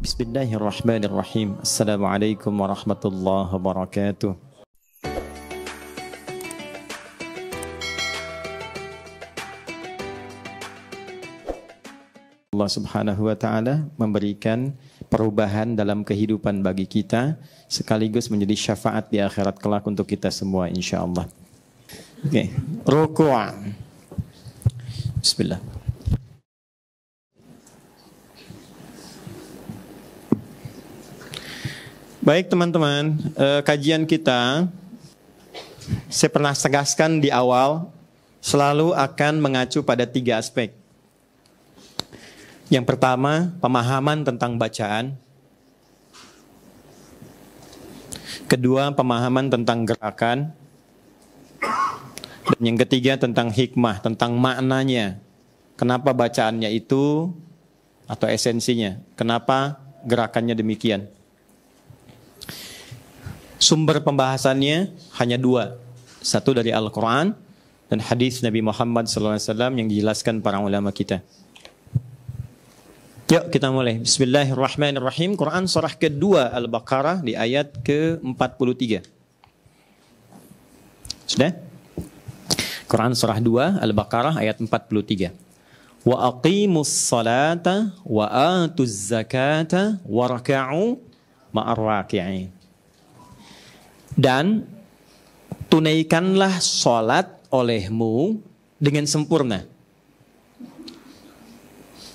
Bismillahirrahmanirrahim. Assalamualaikum warahmatullahi wabarakatuh. Allah Subhanahu wa taala memberikan perubahan dalam kehidupan bagi kita sekaligus menjadi syafaat di akhirat kelak untuk kita semua insyaallah. Oke, ruku'. Bismillah. Baik teman-teman, kajian kita saya pernah tegaskan di awal selalu akan mengacu pada 3 aspek. Yang pertama, pemahaman tentang bacaan. Kedua, pemahaman tentang gerakan. Dan yang ketiga, tentang hikmah, tentang maknanya. Kenapa bacaannya itu atau esensinya? Kenapa gerakannya demikian? Sumber pembahasannya hanya 2. Satu dari Al-Quran dan hadis Nabi Muhammad SAW yang dijelaskan para ulama kita. Yuk kita mulai. Bismillahirrahmanirrahim. Quran surah kedua Al-Baqarah di ayat ke-43. Sudah? Quran surah 2 Al-Baqarah ayat 43. Wa aqimus salata wa atuz zakata warka'u ma'ar raki'in. Dan tunaikanlah sholat olehmu dengan sempurna.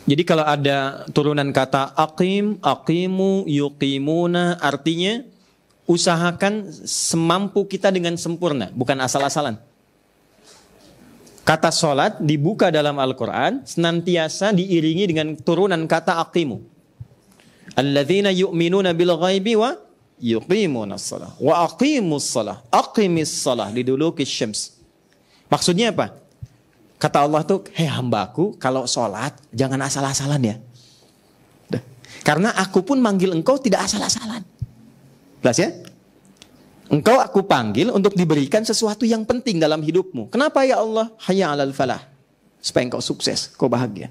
Jadi kalau ada turunan kata aqim, aqimu, yuqimuna, artinya usahakan semampu kita dengan sempurna, bukan asal-asalan. Kata sholat dibuka dalam Al-Quran senantiasa diiringi dengan turunan kata aqimu. Alladzina yu'minuna bil ghaibi wa yuqimunas shalah wa aqimus shalah, aqimis shalah liduluki syams. Maksudnya apa? Kata Allah tuh, hei hambaku, kalau sholat jangan asal-asalan ya. Karena aku pun manggil engkau tidak asal-asalan. Jelas ya? Engkau aku panggil untuk diberikan sesuatu yang penting dalam hidupmu. Kenapa ya Allah? Hayya 'alal falah. Supaya engkau sukses, kau bahagia.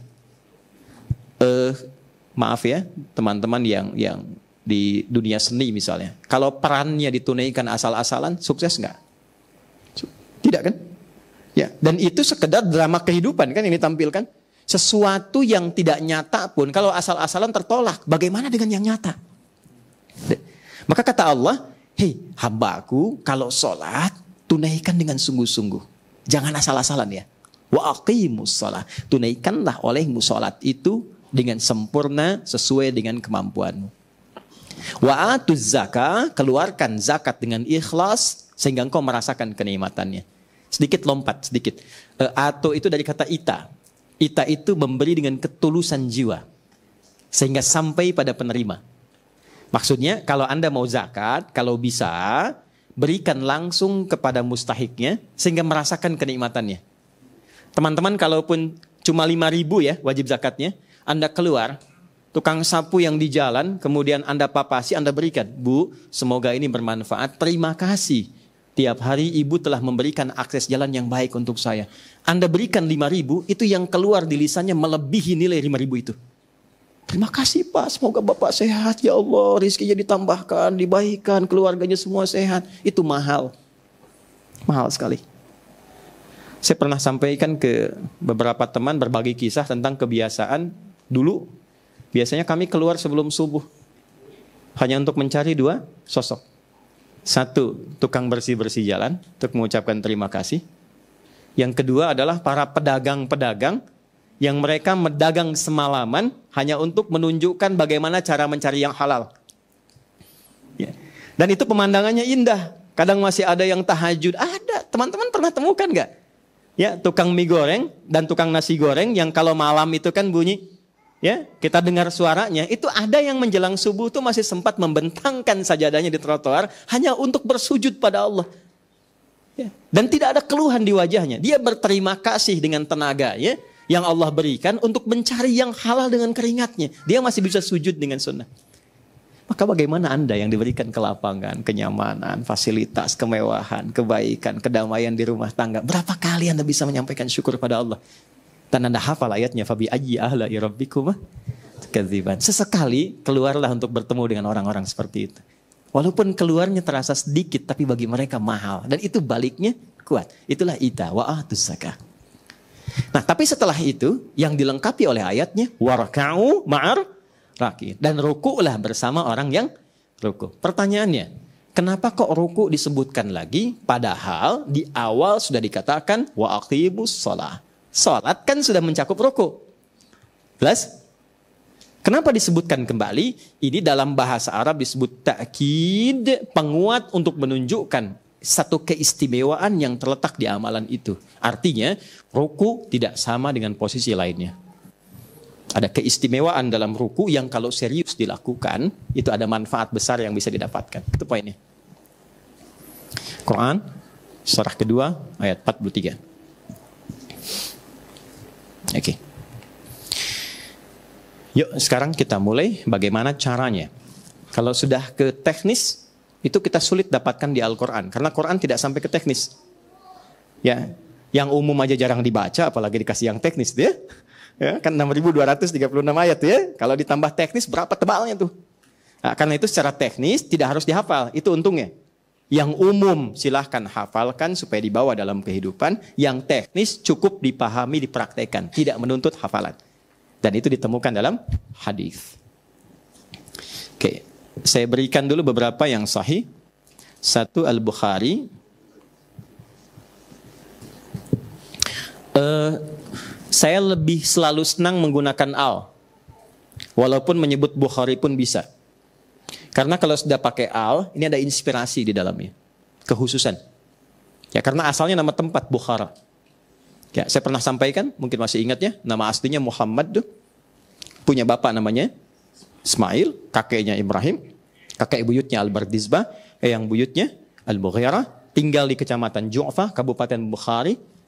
Maaf ya, teman-teman yang di dunia seni misalnya. Kalau perannya ditunaikan asal-asalan, sukses nggak? Tidak kan? Ya, dan itu sekedar drama kehidupan kan yang ditampilkan. Sesuatu yang tidak nyata pun kalau asal-asalan tertolak, bagaimana dengan yang nyata? Maka kata Allah, hei hambaku, kalau sholat tunaikan dengan sungguh-sungguh. Jangan asal-asalan ya. Wa aqimus shalah. Tunaikanlah olehmu sholat itu dengan sempurna sesuai dengan kemampuanmu. Wa atuz zakah, keluarkan zakat dengan ikhlas sehingga engkau merasakan kenikmatannya. Sedikit lompat, sedikit. Atau itu dari kata ita. Ita itu memberi dengan ketulusan jiwa sehingga sampai pada penerima. Maksudnya kalau Anda mau zakat, kalau bisa berikan langsung kepada mustahiknya sehingga merasakan kenikmatannya. Teman-teman kalaupun cuma 5.000 ya wajib zakatnya, Anda keluar tukang sapu yang di jalan, kemudian Anda papasi, Anda berikan. Bu, semoga ini bermanfaat. Terima kasih. Tiap hari ibu telah memberikan akses jalan yang baik untuk saya. Anda berikan 5.000, itu yang keluar di lisannya melebihi nilai 5.000 itu. Terima kasih Pak, semoga Bapak sehat. Ya Allah, rizkinya ditambahkan, dibaikan, keluarganya semua sehat. Itu mahal. Mahal sekali. Saya pernah sampaikan ke beberapa teman berbagi kisah tentang kebiasaan dulu. Biasanya kami keluar sebelum subuh. Hanya untuk mencari 2 sosok. 1, tukang bersih-bersih jalan untuk mengucapkan terima kasih. Yang kedua adalah para pedagang-pedagang yang mereka mendagang semalaman hanya untuk menunjukkan bagaimana cara mencari yang halal. Ya. Dan itu pemandangannya indah. Kadang masih ada yang tahajud. Ada, teman-teman pernah temukan nggak? Ya, tukang mie goreng dan tukang nasi goreng yang kalau malam itu kan bunyi. Ya, kita dengar suaranya, itu ada yang menjelang subuh tuh masih sempat membentangkan sajadahnya di trotoar hanya untuk bersujud pada Allah. Ya, dan tidak ada keluhan di wajahnya. Dia berterima kasih dengan tenaga ya yang Allah berikan untuk mencari yang halal dengan keringatnya. Dia masih bisa sujud dengan sunnah. Maka bagaimana Anda yang diberikan kelapangan, kenyamanan, fasilitas, kemewahan, kebaikan, kedamaian di rumah tangga. Berapa kali Anda bisa menyampaikan syukur pada Allah? Dan Anda hafal ayatnya, fabi ayyi ahla'i rabbikum Kedziban. Sesekali keluarlah untuk bertemu dengan orang-orang seperti itu. Walaupun keluarnya terasa sedikit, tapi bagi mereka mahal. Dan itu baliknya kuat. Itulah ita wa atuz zakah. Nah, tapi setelah itu yang dilengkapi oleh ayatnya warka'u ma'ar raki. Dan ruku'lah bersama orang yang ruku'. Pertanyaannya, kenapa kok ruku' disebutkan lagi padahal di awal sudah dikatakan wa aqimus shalah. Salat kan sudah mencakup ruku'. Plus kenapa disebutkan kembali? Ini dalam bahasa Arab disebut ta'kid, penguat untuk menunjukkan satu keistimewaan yang terletak di amalan itu. Artinya, ruku tidak sama dengan posisi lainnya. Ada keistimewaan dalam ruku yang kalau serius dilakukan, itu ada manfaat besar yang bisa didapatkan. Itu poinnya. Quran, surah kedua, ayat 43. Oke. Yuk sekarang kita mulai bagaimana caranya. Kalau sudah ke teknis, itu kita sulit dapatkan di Al-Quran. Karena Quran tidak sampai ke teknis. Ya, yang umum aja jarang dibaca, apalagi dikasih yang teknis dia. Ya, kan 6.236 ayat ya. Kalau ditambah teknis berapa tebalnya tuh? Nah, karena itu secara teknis tidak harus dihafal, itu untungnya. Yang umum silahkan hafalkan supaya dibawa dalam kehidupan. Yang teknis cukup dipahami, dipraktekkan, tidak menuntut hafalan. Dan itu ditemukan dalam hadis. Oke, saya berikan dulu beberapa yang sahih. Satu Al-Bukhari. Saya lebih selalu senang menggunakan al. Walaupun menyebut Bukhari pun bisa. Karena kalau sudah pakai al, ini ada inspirasi di dalamnya. Kehususan. Ya, karena asalnya nama tempat Bukhara. Ya, saya pernah sampaikan, mungkin masih ingat ya, nama aslinya Muhammad tuh. Punya bapak namanya Ismail, kakeknya Ibrahim, kakek buyutnya Al-Bardizbah, yang buyutnya Al-Mughirah, tinggal di kecamatan Ju'fah, Kabupaten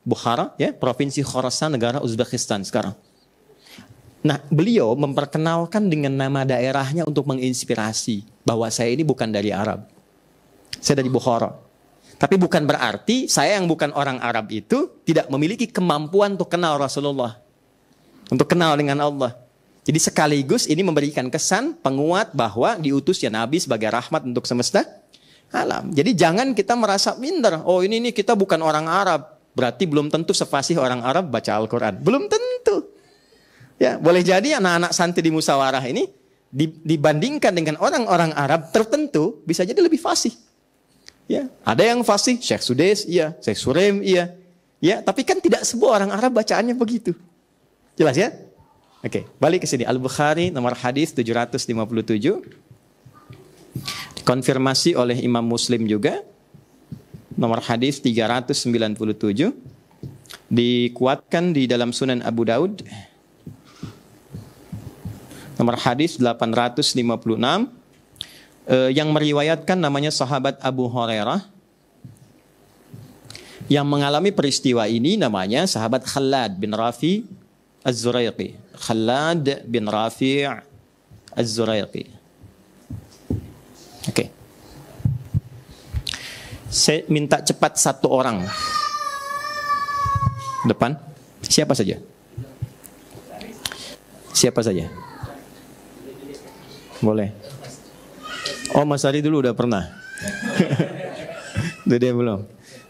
Bukhara, ya, Provinsi Khorasan, negara Uzbekistan sekarang. Nah, beliau memperkenalkan dengan nama daerahnya untuk menginspirasi bahwa saya ini bukan dari Arab. Saya dari Bukhara. Tapi bukan berarti saya yang bukan orang Arab itu tidak memiliki kemampuan untuk kenal Rasulullah. Untuk kenal dengan Allah. Jadi sekaligus ini memberikan kesan penguat bahwa diutusnya Nabi sebagai rahmat untuk semesta alam. Jadi jangan kita merasa minder. Oh ini kita bukan orang Arab. Berarti belum tentu sefasih orang Arab baca Al-Quran. Belum tentu. Ya, boleh jadi anak-anak santri di musyawarah ini dibandingkan dengan orang-orang Arab tertentu bisa jadi lebih fasih. Ya, ada yang fasih, Syekh Sudais, iya, Syekh Surem, iya. Ya, tapi kan tidak semua orang Arab bacaannya begitu. Jelas ya? Oke, balik ke sini. Al-Bukhari nomor hadis 757. Dikonfirmasi oleh Imam Muslim juga. Nomor hadis 397. Dikuatkan di dalam Sunan Abu Daud. Nomor hadis 856. Yang meriwayatkan namanya sahabat Abu Hurairah. Yang mengalami peristiwa ini namanya sahabat Khalad bin Rafi Az-Zuraiqi. Khalad bin Rafi Az-Zuraiqi. Oke. Saya minta cepat satu orang. Depan. Siapa saja? Siapa saja? Boleh. Oh, Mas Ari dulu udah pernah. Dede belum.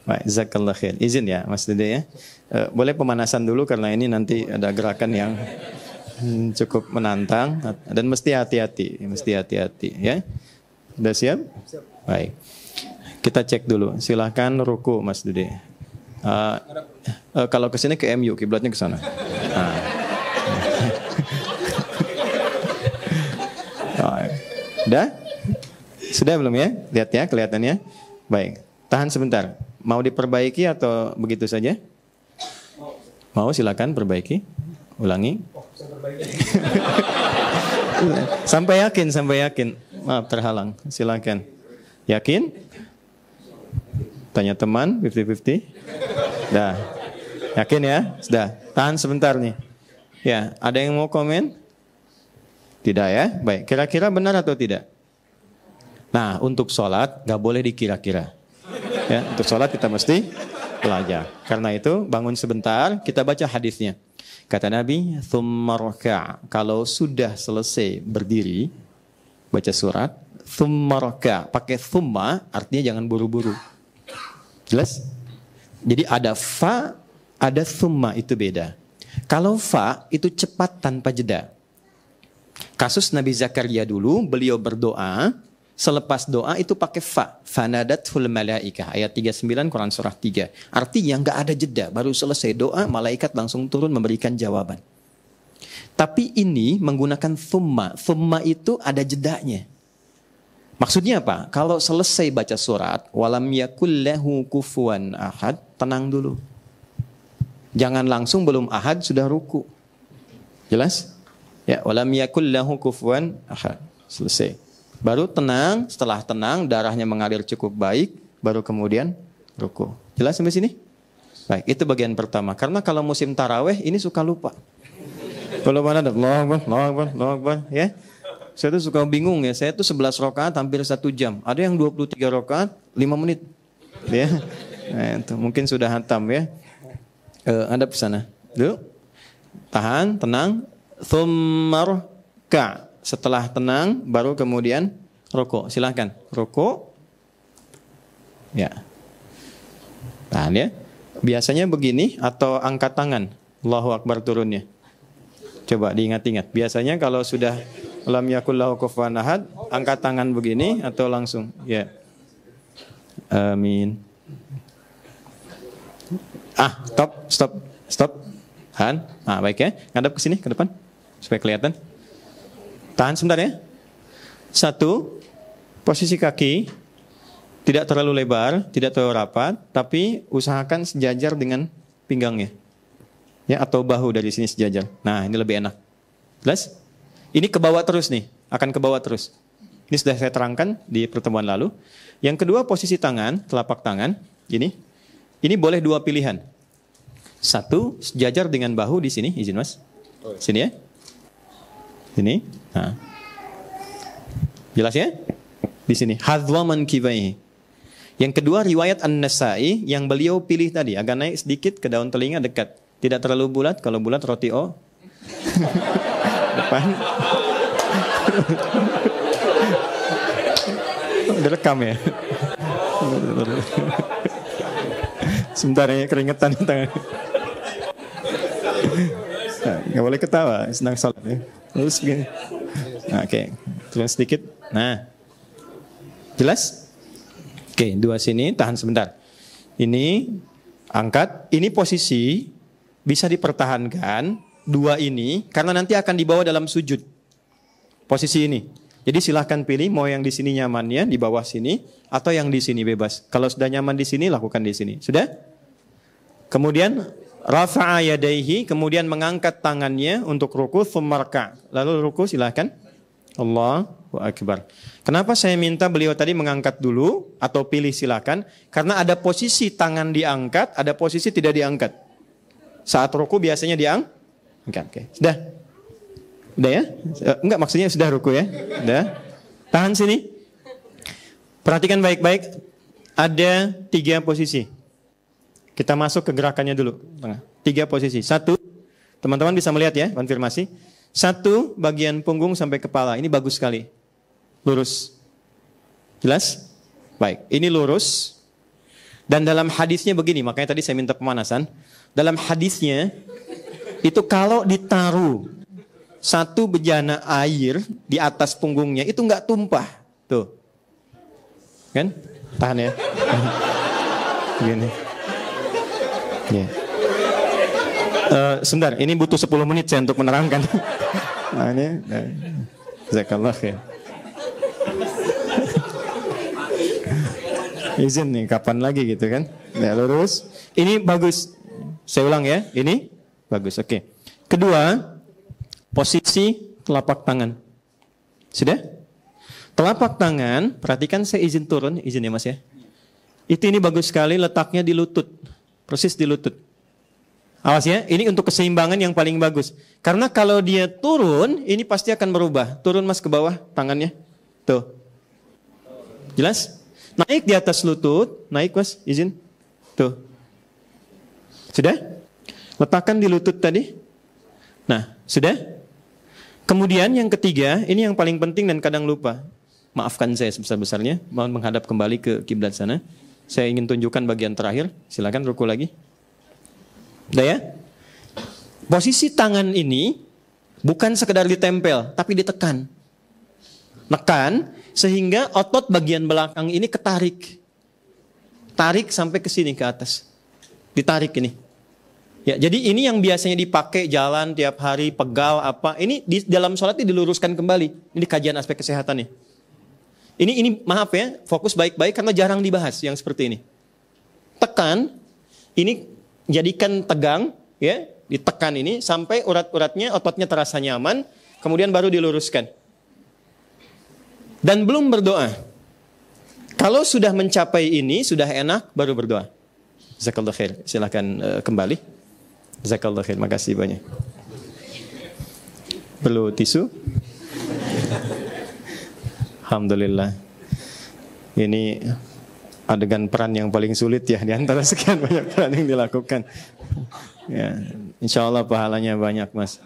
Baik, jazakallah khair. Izin ya, Mas Dede ya. Boleh pemanasan dulu karena ini nanti ada gerakan yang cukup menantang dan mesti hati-hati, ya. Sudah siap? Baik. Kita cek dulu. Silahkan ruku, Mas Dede. Kalau ke sini ke MU, kiblatnya ke sana. Udah? Sudah belum ya? Lihat ya kelihatannya. Baik. Tahan sebentar. Mau diperbaiki atau begitu saja? Mau, silakan perbaiki. Ulangi. Sampai yakin. Maaf terhalang. Silakan. Yakin? Tanya teman 50-50. Dah. Yakin ya? Sudah. Tahan sebentar nih. Ya, ada yang mau komen? Tidak ya? Baik. Kira-kira benar atau tidak? Nah, untuk sholat gak boleh dikira-kira. Ya, untuk sholat kita mesti belajar. Karena itu bangun sebentar, kita baca hadisnya. Kata Nabi, "Tsumma raka'." Kalau sudah selesai berdiri baca surat, "Tsumma raka'." Pakai tsumma artinya jangan buru-buru. Jelas? Jadi ada fa, ada tsumma, itu beda. Kalau fa itu cepat tanpa jeda. Kasus Nabi Zakaria dulu, beliau berdoa, selepas doa itu pakai fa. Fanadathul malaikah. Ayat 39 Quran surah 3. Artinya nggak ada jeda. Baru selesai doa, malaikat langsung turun memberikan jawaban. Tapi ini menggunakan thumma. Thumma itu ada jedanya. Maksudnya apa? Kalau selesai baca surat, walam yakul lahu kufuwan ahad, tenang dulu. Jangan langsung belum ahad sudah ruku. Jelas? Ya, walam yakul lahu kufuwan ahad. Selesai. Baru tenang, setelah tenang darahnya mengalir cukup baik, baru kemudian ruku. Jelas sampai sini? Baik, itu bagian pertama. Karena kalau musim taraweh ini suka lupa. Kalau mana ada Allahu Akbar, ya. Saya tuh suka bingung ya. Saya tuh 11 rakaat hampir 1 jam. Ada yang 23 rakaat 5 menit. Ya. Nah, itu mungkin sudah hatam ya. Ada pesana. Dulu. Tahan, tenang. Tsumma raka'. Setelah tenang, baru kemudian rukuk. Silahkan, rukuk. Ya. Tahan ya. Biasanya begini atau angkat tangan. Allahu Akbar turunnya. Coba diingat-ingat. Biasanya kalau sudah lam yakul lahu kufuwan ahad, angkat tangan begini atau langsung. Ya. Amin. Stop. Tahan. Baik ya. Ngadap ke sini, ke depan. Supaya kelihatan. Tahan sebentar ya. 1, posisi kaki tidak terlalu lebar, tidak terlalu rapat, tapi usahakan sejajar dengan pinggangnya. Ya, atau bahu dari sini sejajar. Nah, ini lebih enak. Jelas? Ini ke bawah terus nih, akan ke bawah terus. Ini sudah saya terangkan di pertemuan lalu. Yang kedua, posisi tangan, telapak tangan, ini. Ini boleh 2 pilihan. 1, sejajar dengan bahu di sini, izin Mas. Sini ya. Sini. Nah. Jelas ya? Di sini. Hadwa mankibaihi. Yang kedua riwayat An-Nasa'i yang beliau pilih tadi, agak naik sedikit ke daun telinga dekat. Tidak terlalu bulat, kalau bulat roti O. Depan. Udah rekam ya? Sebentar ya, keringetan di tangan. Nggak boleh ketawa, sedang salat ya. Terus gini. Oke. Turun sedikit. Nah. Jelas? Oke, 2 sini, tahan sebentar. Ini angkat, ini posisi bisa dipertahankan 2 ini karena nanti akan dibawa dalam sujud. Posisi ini. Jadi silahkan pilih mau yang di sini nyamannya di bawah sini atau yang di sini bebas. Kalau sudah nyaman di sini lakukan di sini. Sudah? Kemudian rafa'a yadaihi, kemudian mengangkat tangannya untuk ruku, tsumma raka'. Lalu ruku silahkan. Allahu Akbar. Kenapa saya minta beliau tadi mengangkat dulu atau pilih silahkan? Karena ada posisi tangan diangkat, ada posisi tidak diangkat. Saat ruku biasanya diangkat. Oke. Sudah? Sudah ya? Enggak, maksudnya sudah ruku ya? Sudah. Tahan sini. Perhatikan baik-baik. Ada 3 posisi. Kita masuk ke gerakannya dulu. 3 posisi. 1, teman-teman bisa melihat ya, konfirmasi. 1, bagian punggung sampai kepala. Ini bagus sekali. Lurus. Jelas? Baik, ini lurus. Dan dalam hadisnya begini, makanya tadi saya minta pemanasan. Dalam hadisnya, itu kalau ditaruh 1 bejana air di atas punggungnya, itu nggak tumpah. Tuh. Kan? Tahan ya. Begini. Yeah. Sebentar, ini butuh 10 menit saya untuk menerangkan. Nah, ini, jazakallah khair. Izin nih, kapan lagi gitu kan? Ya, lurus. Ini bagus. Saya ulang ya, ini bagus. Oke. Kedua, posisi telapak tangan. Sudah? Telapak tangan, perhatikan saya izin turun, izin ya Mas ya. Itu ini bagus sekali letaknya di lutut. Persis di lutut. Awas ya, ini untuk keseimbangan yang paling bagus. Karena kalau dia turun, ini pasti akan berubah. Turun Mas ke bawah tangannya. Tuh. Jelas? Naik di atas lutut, naik Mas, izin. Tuh. Sudah? Letakkan di lutut tadi. Nah, sudah? Kemudian yang ketiga, ini yang paling penting dan kadang lupa. Maafkan saya sebesar-besarnya, mohon menghadap kembali ke kiblat sana. Saya ingin tunjukkan bagian terakhir. Silakan ruku lagi. Udah ya? Posisi tangan ini bukan sekedar ditempel, tapi ditekan. Nekan sehingga otot bagian belakang ini ketarik. Tarik sampai ke sini ke atas. Ditarik ini. Ya, jadi ini yang biasanya dipakai jalan tiap hari, pegal apa. Ini di dalam sholat ini diluruskan kembali. Ini kajian aspek kesehatan nih. Ini maaf ya, fokus baik-baik karena jarang dibahas yang seperti ini. Tekan, ini jadikan tegang, ya, ditekan ini sampai urat-uratnya, ototnya terasa nyaman, kemudian baru diluruskan. Dan belum berdoa. Kalau sudah mencapai ini, sudah enak, baru berdoa. Jazakallah khair. Silakan kembali. Jazakallah khair. Makasih banyak. Perlu tisu? Alhamdulillah. Ini adegan peran yang paling sulit ya di antara sekian banyak peran yang dilakukan. Ya, insya Allah pahalanya banyak, Mas.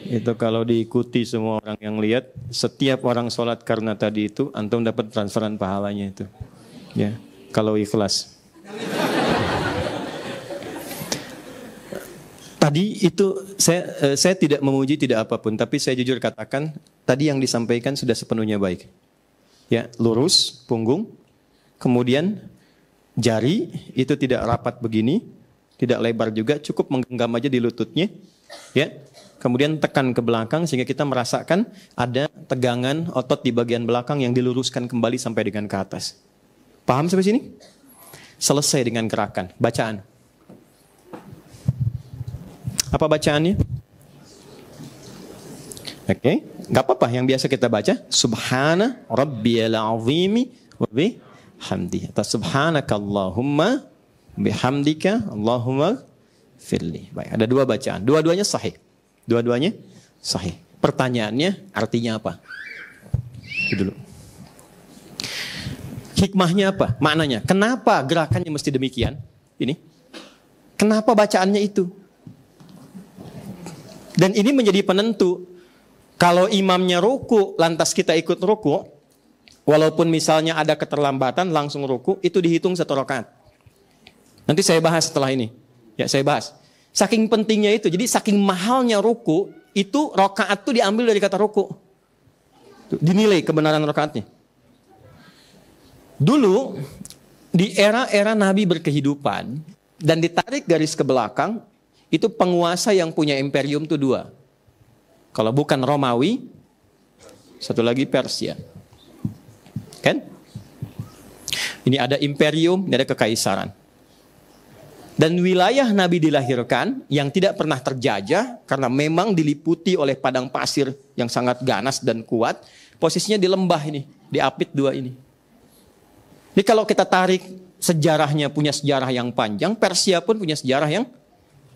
Itu kalau diikuti semua orang yang lihat, setiap orang sholat karena tadi itu, antum dapat transferan pahalanya itu. Ya, kalau ikhlas. Tadi itu saya tidak memuji tidak apapun, tapi saya jujur katakan tadi yang disampaikan sudah sepenuhnya baik. Ya, lurus punggung, kemudian jari itu tidak rapat begini, tidak lebar juga, cukup menggenggam aja di lututnya. Ya, kemudian tekan ke belakang sehingga kita merasakan ada tegangan otot di bagian belakang yang diluruskan kembali sampai dengan ke atas. Paham sampai sini? Selesai dengan gerakan, bacaan. Apa bacaannya? Oke, nggak apa-apa yang biasa kita baca. Subhana rabbiyal azimi wa bihamdihi. Atau subhanakallahumma bihamdika Allahumma firli. Baik, ada dua bacaan. Dua-duanya sahih. Dua-duanya sahih. Pertanyaannya artinya apa? Itu dulu. Hikmahnya apa? Maknanya. Kenapa gerakannya mesti demikian? Ini. Kenapa bacaannya itu? Dan ini menjadi penentu. Kalau imamnya ruku, lantas kita ikut ruku, walaupun misalnya ada keterlambatan, langsung ruku, itu dihitung 1 rakaat. Nanti saya bahas setelah ini. Ya, saya bahas. Saking pentingnya itu, jadi saking mahalnya ruku, itu rakaat itu diambil dari kata ruku. Dinilai kebenaran rakaatnya. Dulu, di era-era Nabi berkehidupan, dan ditarik garis ke belakang, itu penguasa yang punya imperium itu 2. Kalau bukan Romawi, satu lagi Persia. Kan? Ini ada imperium, ini ada kekaisaran. Dan wilayah Nabi dilahirkan yang tidak pernah terjajah karena memang diliputi oleh padang pasir yang sangat ganas dan kuat. Posisinya di lembah ini, di Apit 2 ini. Jadi kalau kita tarik sejarahnya punya sejarah yang panjang, Persia pun punya sejarah yang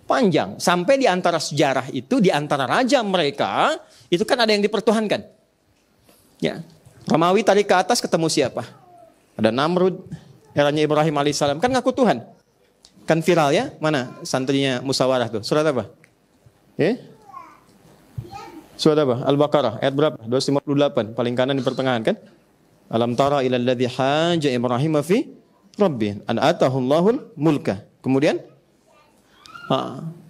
panjang. Sampai di antara sejarah itu, di antara raja mereka, itu kan ada yang dipertuhankan. Ya, Romawi tarik ke atas ketemu siapa? Ada Namrud, eranya Ibrahim alaihissalam, kan ngaku Tuhan. Kan viral ya, mana santrinya musyawarah tuh, surat apa? Surat apa? Al-Baqarah, ayat berapa? 258, paling kanan di pertengahan kan? Alam tara ilal ladzi haja Ibrahim fi rabbih an atahu Allahul mulka. Kemudian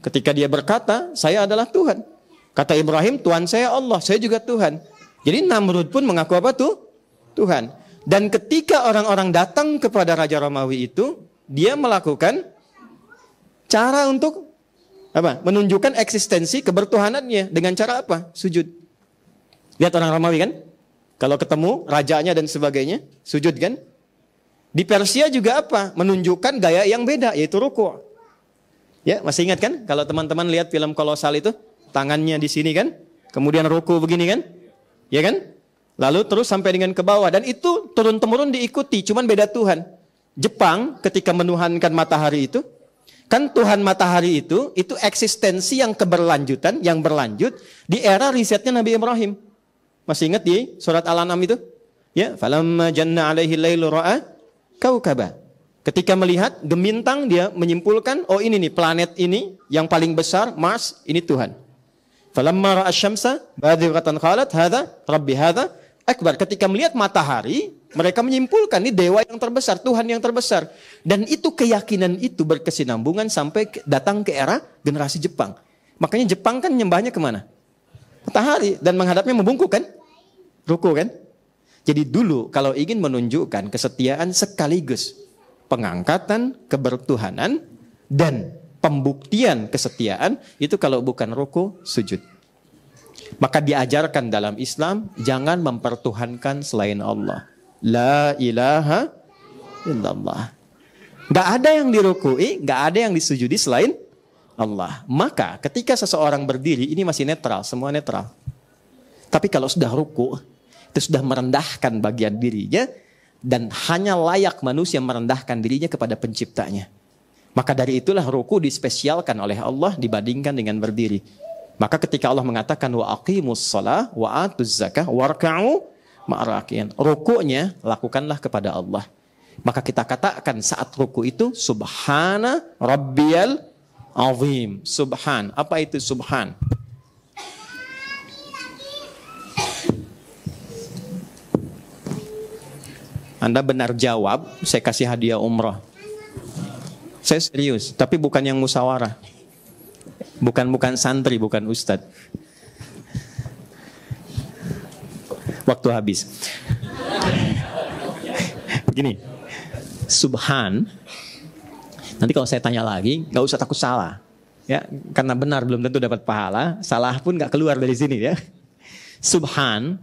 ketika dia berkata, saya adalah Tuhan. Kata Ibrahim, Tuhan saya Allah, saya juga Tuhan. Jadi Namrud pun mengaku apa tuh? Tuhan. Dan ketika orang-orang datang kepada Raja Romawi itu, dia melakukan cara untuk apa? Menunjukkan eksistensi kebertuhanannya. Dengan cara apa? Sujud. Lihat orang Romawi kan? Kalau ketemu rajanya dan sebagainya, sujud kan? Di Persia juga apa? Menunjukkan gaya yang beda, yaitu ruku'. Ya, masih ingat kan? Kalau teman-teman lihat film Kolosal itu, tangannya di sini kan? Kemudian ruku begini kan? Ya kan? Lalu terus sampai dengan ke bawah. Dan itu turun-temurun diikuti, cuman beda Tuhan. Jepang ketika menuhankan matahari itu, kan Tuhan matahari itu eksistensi yang keberlanjutan, yang berlanjut di era risetnya Nabi Ibrahim. Masih ingat di surat Al-An'am itu? Ya, falamma janna alaihi lailu ra'a kaukaba. Ketika melihat gemintang, dia menyimpulkan, oh ini nih planet ini yang paling besar, Mars, ini Tuhan. Falamma ra'a asy-syamsa badzighatan qalat hadza rabbi hadza akbar. Ketika melihat matahari, mereka menyimpulkan ini dewa yang terbesar, Tuhan yang terbesar. Dan itu keyakinan itu berkesinambungan sampai datang ke era generasi Jepang. Makanya Jepang kan nyembahnya kemana? Matahari. Dan menghadapnya membungkuk kan? Ruku kan? Jadi dulu kalau ingin menunjukkan kesetiaan sekaligus pengangkatan kebertuhanan dan pembuktian kesetiaan, itu kalau bukan ruku, sujud. Maka diajarkan dalam Islam, jangan mempertuhankan selain Allah. La ilaha illallah. Gak ada yang dirukui, gak ada yang disujudi selain Allah. Maka ketika seseorang berdiri, ini masih netral, semua netral. Tapi kalau sudah ruku, itu sudah merendahkan bagian dirinya, dan hanya layak manusia merendahkan dirinya kepada penciptanya. Maka dari itulah ruku dispesialkan oleh Allah dibandingkan dengan berdiri. Maka ketika Allah mengatakan wa aqimus shalah wa atuz zakah warka'u ma'arakin, rukuknya lakukanlah kepada Allah. Maka kita katakan saat ruku itu subhana rabbiyal azim. Subhan, apa itu subhan? Anda benar jawab, saya kasih hadiah umrah. Saya serius, tapi bukan yang musyawarah. Bukan santri, bukan ustadz. Waktu habis. Gini, subhan. Nanti kalau saya tanya lagi, nggak usah takut salah, ya, karena benar belum tentu dapat pahala, salah pun nggak keluar dari sini, ya. Subhan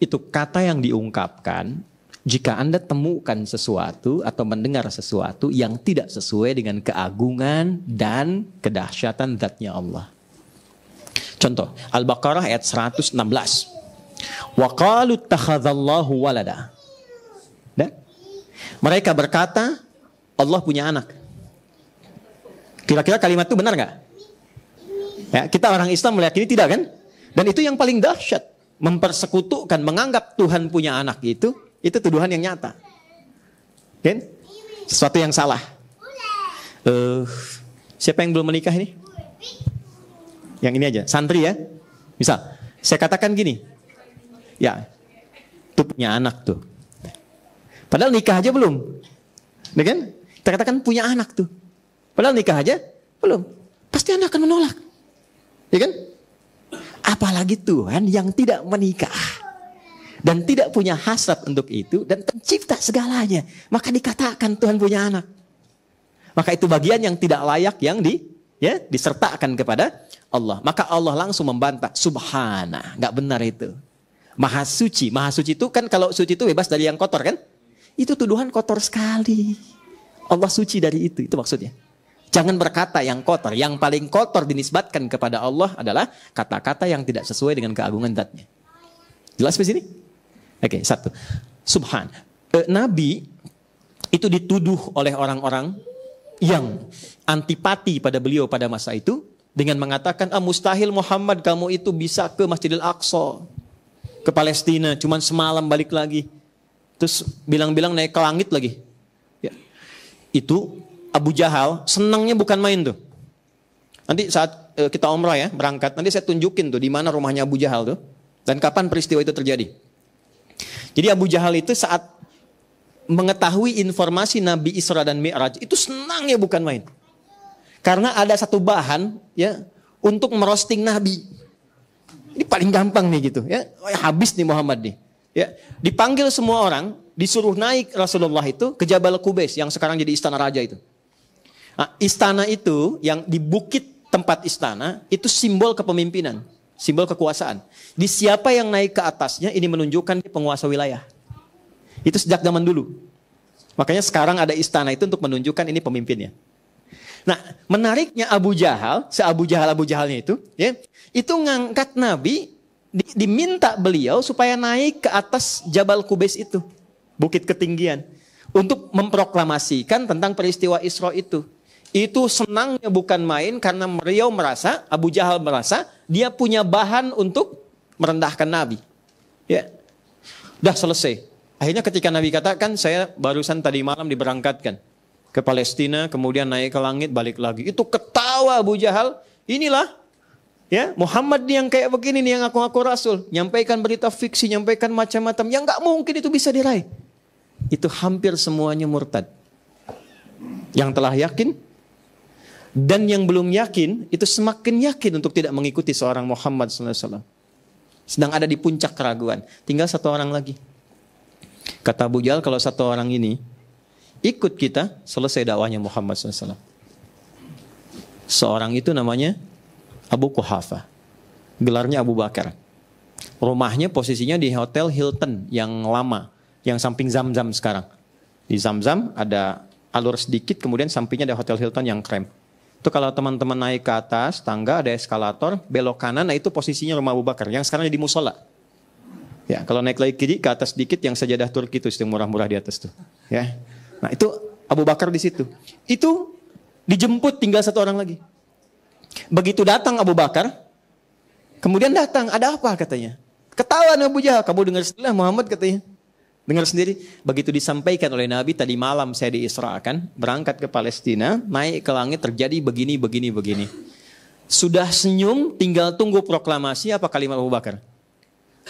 itu kata yang diungkapkan jika Anda temukan sesuatu atau mendengar sesuatu yang tidak sesuai dengan keagungan dan kedahsyatan zatnya Allah. Contoh, Al-Baqarah ayat 116. Wa qalu ittakhadallahu walada. Mereka berkata, Allah punya anak. Kira-kira kalimat itu benar nggak? Ya, kita orang Islam meyakini tidak kan? Dan itu yang paling dahsyat. Mempersekutukan, menganggap Tuhan punya anak itu tuduhan yang nyata. Kan? Sesuatu yang salah. Siapa yang belum menikah ini? Yang ini aja, santri ya. Misal, saya katakan gini. Ya, itu punya anak tuh. Padahal nikah aja belum. Ya kan? Kita katakan punya anak tuh. Padahal nikah aja belum. Pasti anak akan menolak. Ya kan? Apalagi Tuhan yang tidak menikah. Dan tidak punya hasrat untuk itu. Dan pencipta segalanya. Maka dikatakan Tuhan punya anak. Maka itu bagian yang tidak layak yang disertakan kepada Allah. Maka Allah langsung membantah. Subhana. Gak benar itu. Maha suci. Maha suci itu kan kalau suci itu bebas dari yang kotor kan? Itu tuduhan kotor sekali. Allah suci dari itu. Itu maksudnya. Jangan berkata yang kotor. Yang paling kotor dinisbatkan kepada Allah adalah kata-kata yang tidak sesuai dengan keagungan zatnya. Jelas di sini? Oke, satu. Subhan. Nabi itu dituduh oleh orang-orang yang antipati pada beliau pada masa itu dengan mengatakan, mustahil Muhammad kamu itu bisa ke Masjidil Aqsa, ke Palestina, cuman semalam balik lagi. Terus bilang-bilang naik ke langit lagi. Ya. Itu Abu Jahal senangnya bukan main tuh. Nanti saat kita umrah ya, berangkat, nanti saya tunjukin tuh di mana rumahnya Abu Jahal tuh dan kapan peristiwa itu terjadi. Jadi Abu Jahal itu saat mengetahui informasi Nabi Isra dan Mi'raj itu senangnya bukan main. Karena ada satu bahan ya untuk merosting Nabi. Ini paling gampang nih gitu ya. Habis nih Muhammad nih. Ya, dipanggil semua orang, disuruh naik Rasulullah itu ke Jabal Qubais yang sekarang jadi istana raja itu. Nah, istana itu yang di bukit tempat istana itu simbol kepemimpinan, simbol kekuasaan. Di siapa yang naik ke atasnya ini menunjukkan penguasa wilayah. Itu sejak zaman dulu. Makanya sekarang ada istana itu untuk menunjukkan ini pemimpinnya. Nah, menariknya Abu Jahal, Abu Jahalnya itu, ya, itu ngangkat Nabi, diminta beliau supaya naik ke atas Jabal Qubais itu, bukit ketinggian, untuk memproklamasikan tentang peristiwa Isra itu. Itu senangnya bukan main karena beliau merasa, Abu Jahal merasa dia punya bahan untuk merendahkan Nabi. Ya, udah selesai. Akhirnya ketika Nabi katakan, saya barusan tadi malam diberangkatkan. ke Palestina, kemudian naik ke langit, balik lagi. Itu ketawa Abu Jahal. Inilah ya Muhammad yang kayak begini nih, yang ngaku-ngaku rasul, nyampaikan berita fiksi, nyampaikan macam-macam yang nggak mungkin itu bisa diraih. Itu hampir semuanya murtad. Yang telah yakin dan yang belum yakin itu semakin yakin untuk tidak mengikuti seorang Muhammad SAW. Sedang ada di puncak keraguan. Tinggal satu orang lagi. Kata Abu Jahal, kalau satu orang ini ikut kita, selesai dakwahnya Muhammad SAW. Seorang itu namanya Abu Quhafa. Gelarnya Abu Bakar. Rumahnya posisinya di Hotel Hilton yang lama, yang samping Zamzam sekarang. Di Zamzam ada alur sedikit, kemudian sampingnya ada Hotel Hilton yang krem. Itu kalau teman-teman naik ke atas, tangga ada eskalator, belok kanan, nah itu posisinya rumah Abu Bakar, yang sekarang di musola. Ya, kalau naik lagi kiri ke atas sedikit, yang sajadah Turki itu yang murah-murah di atas tuh. Ya. Nah itu Abu Bakar di situ. Itu dijemput tinggal satu orang lagi. Begitu datang Abu Bakar, kemudian datang, ada apa katanya? Ketawa Abu Jahal, kamu dengar sendiri Muhammad katanya. Dengar sendiri. Begitu disampaikan oleh Nabi, tadi malam saya diisrakan, berangkat ke Palestina, naik ke langit terjadi begini, begini, begini. Sudah senyum, tinggal tunggu proklamasi, apa kalimat Abu Bakar?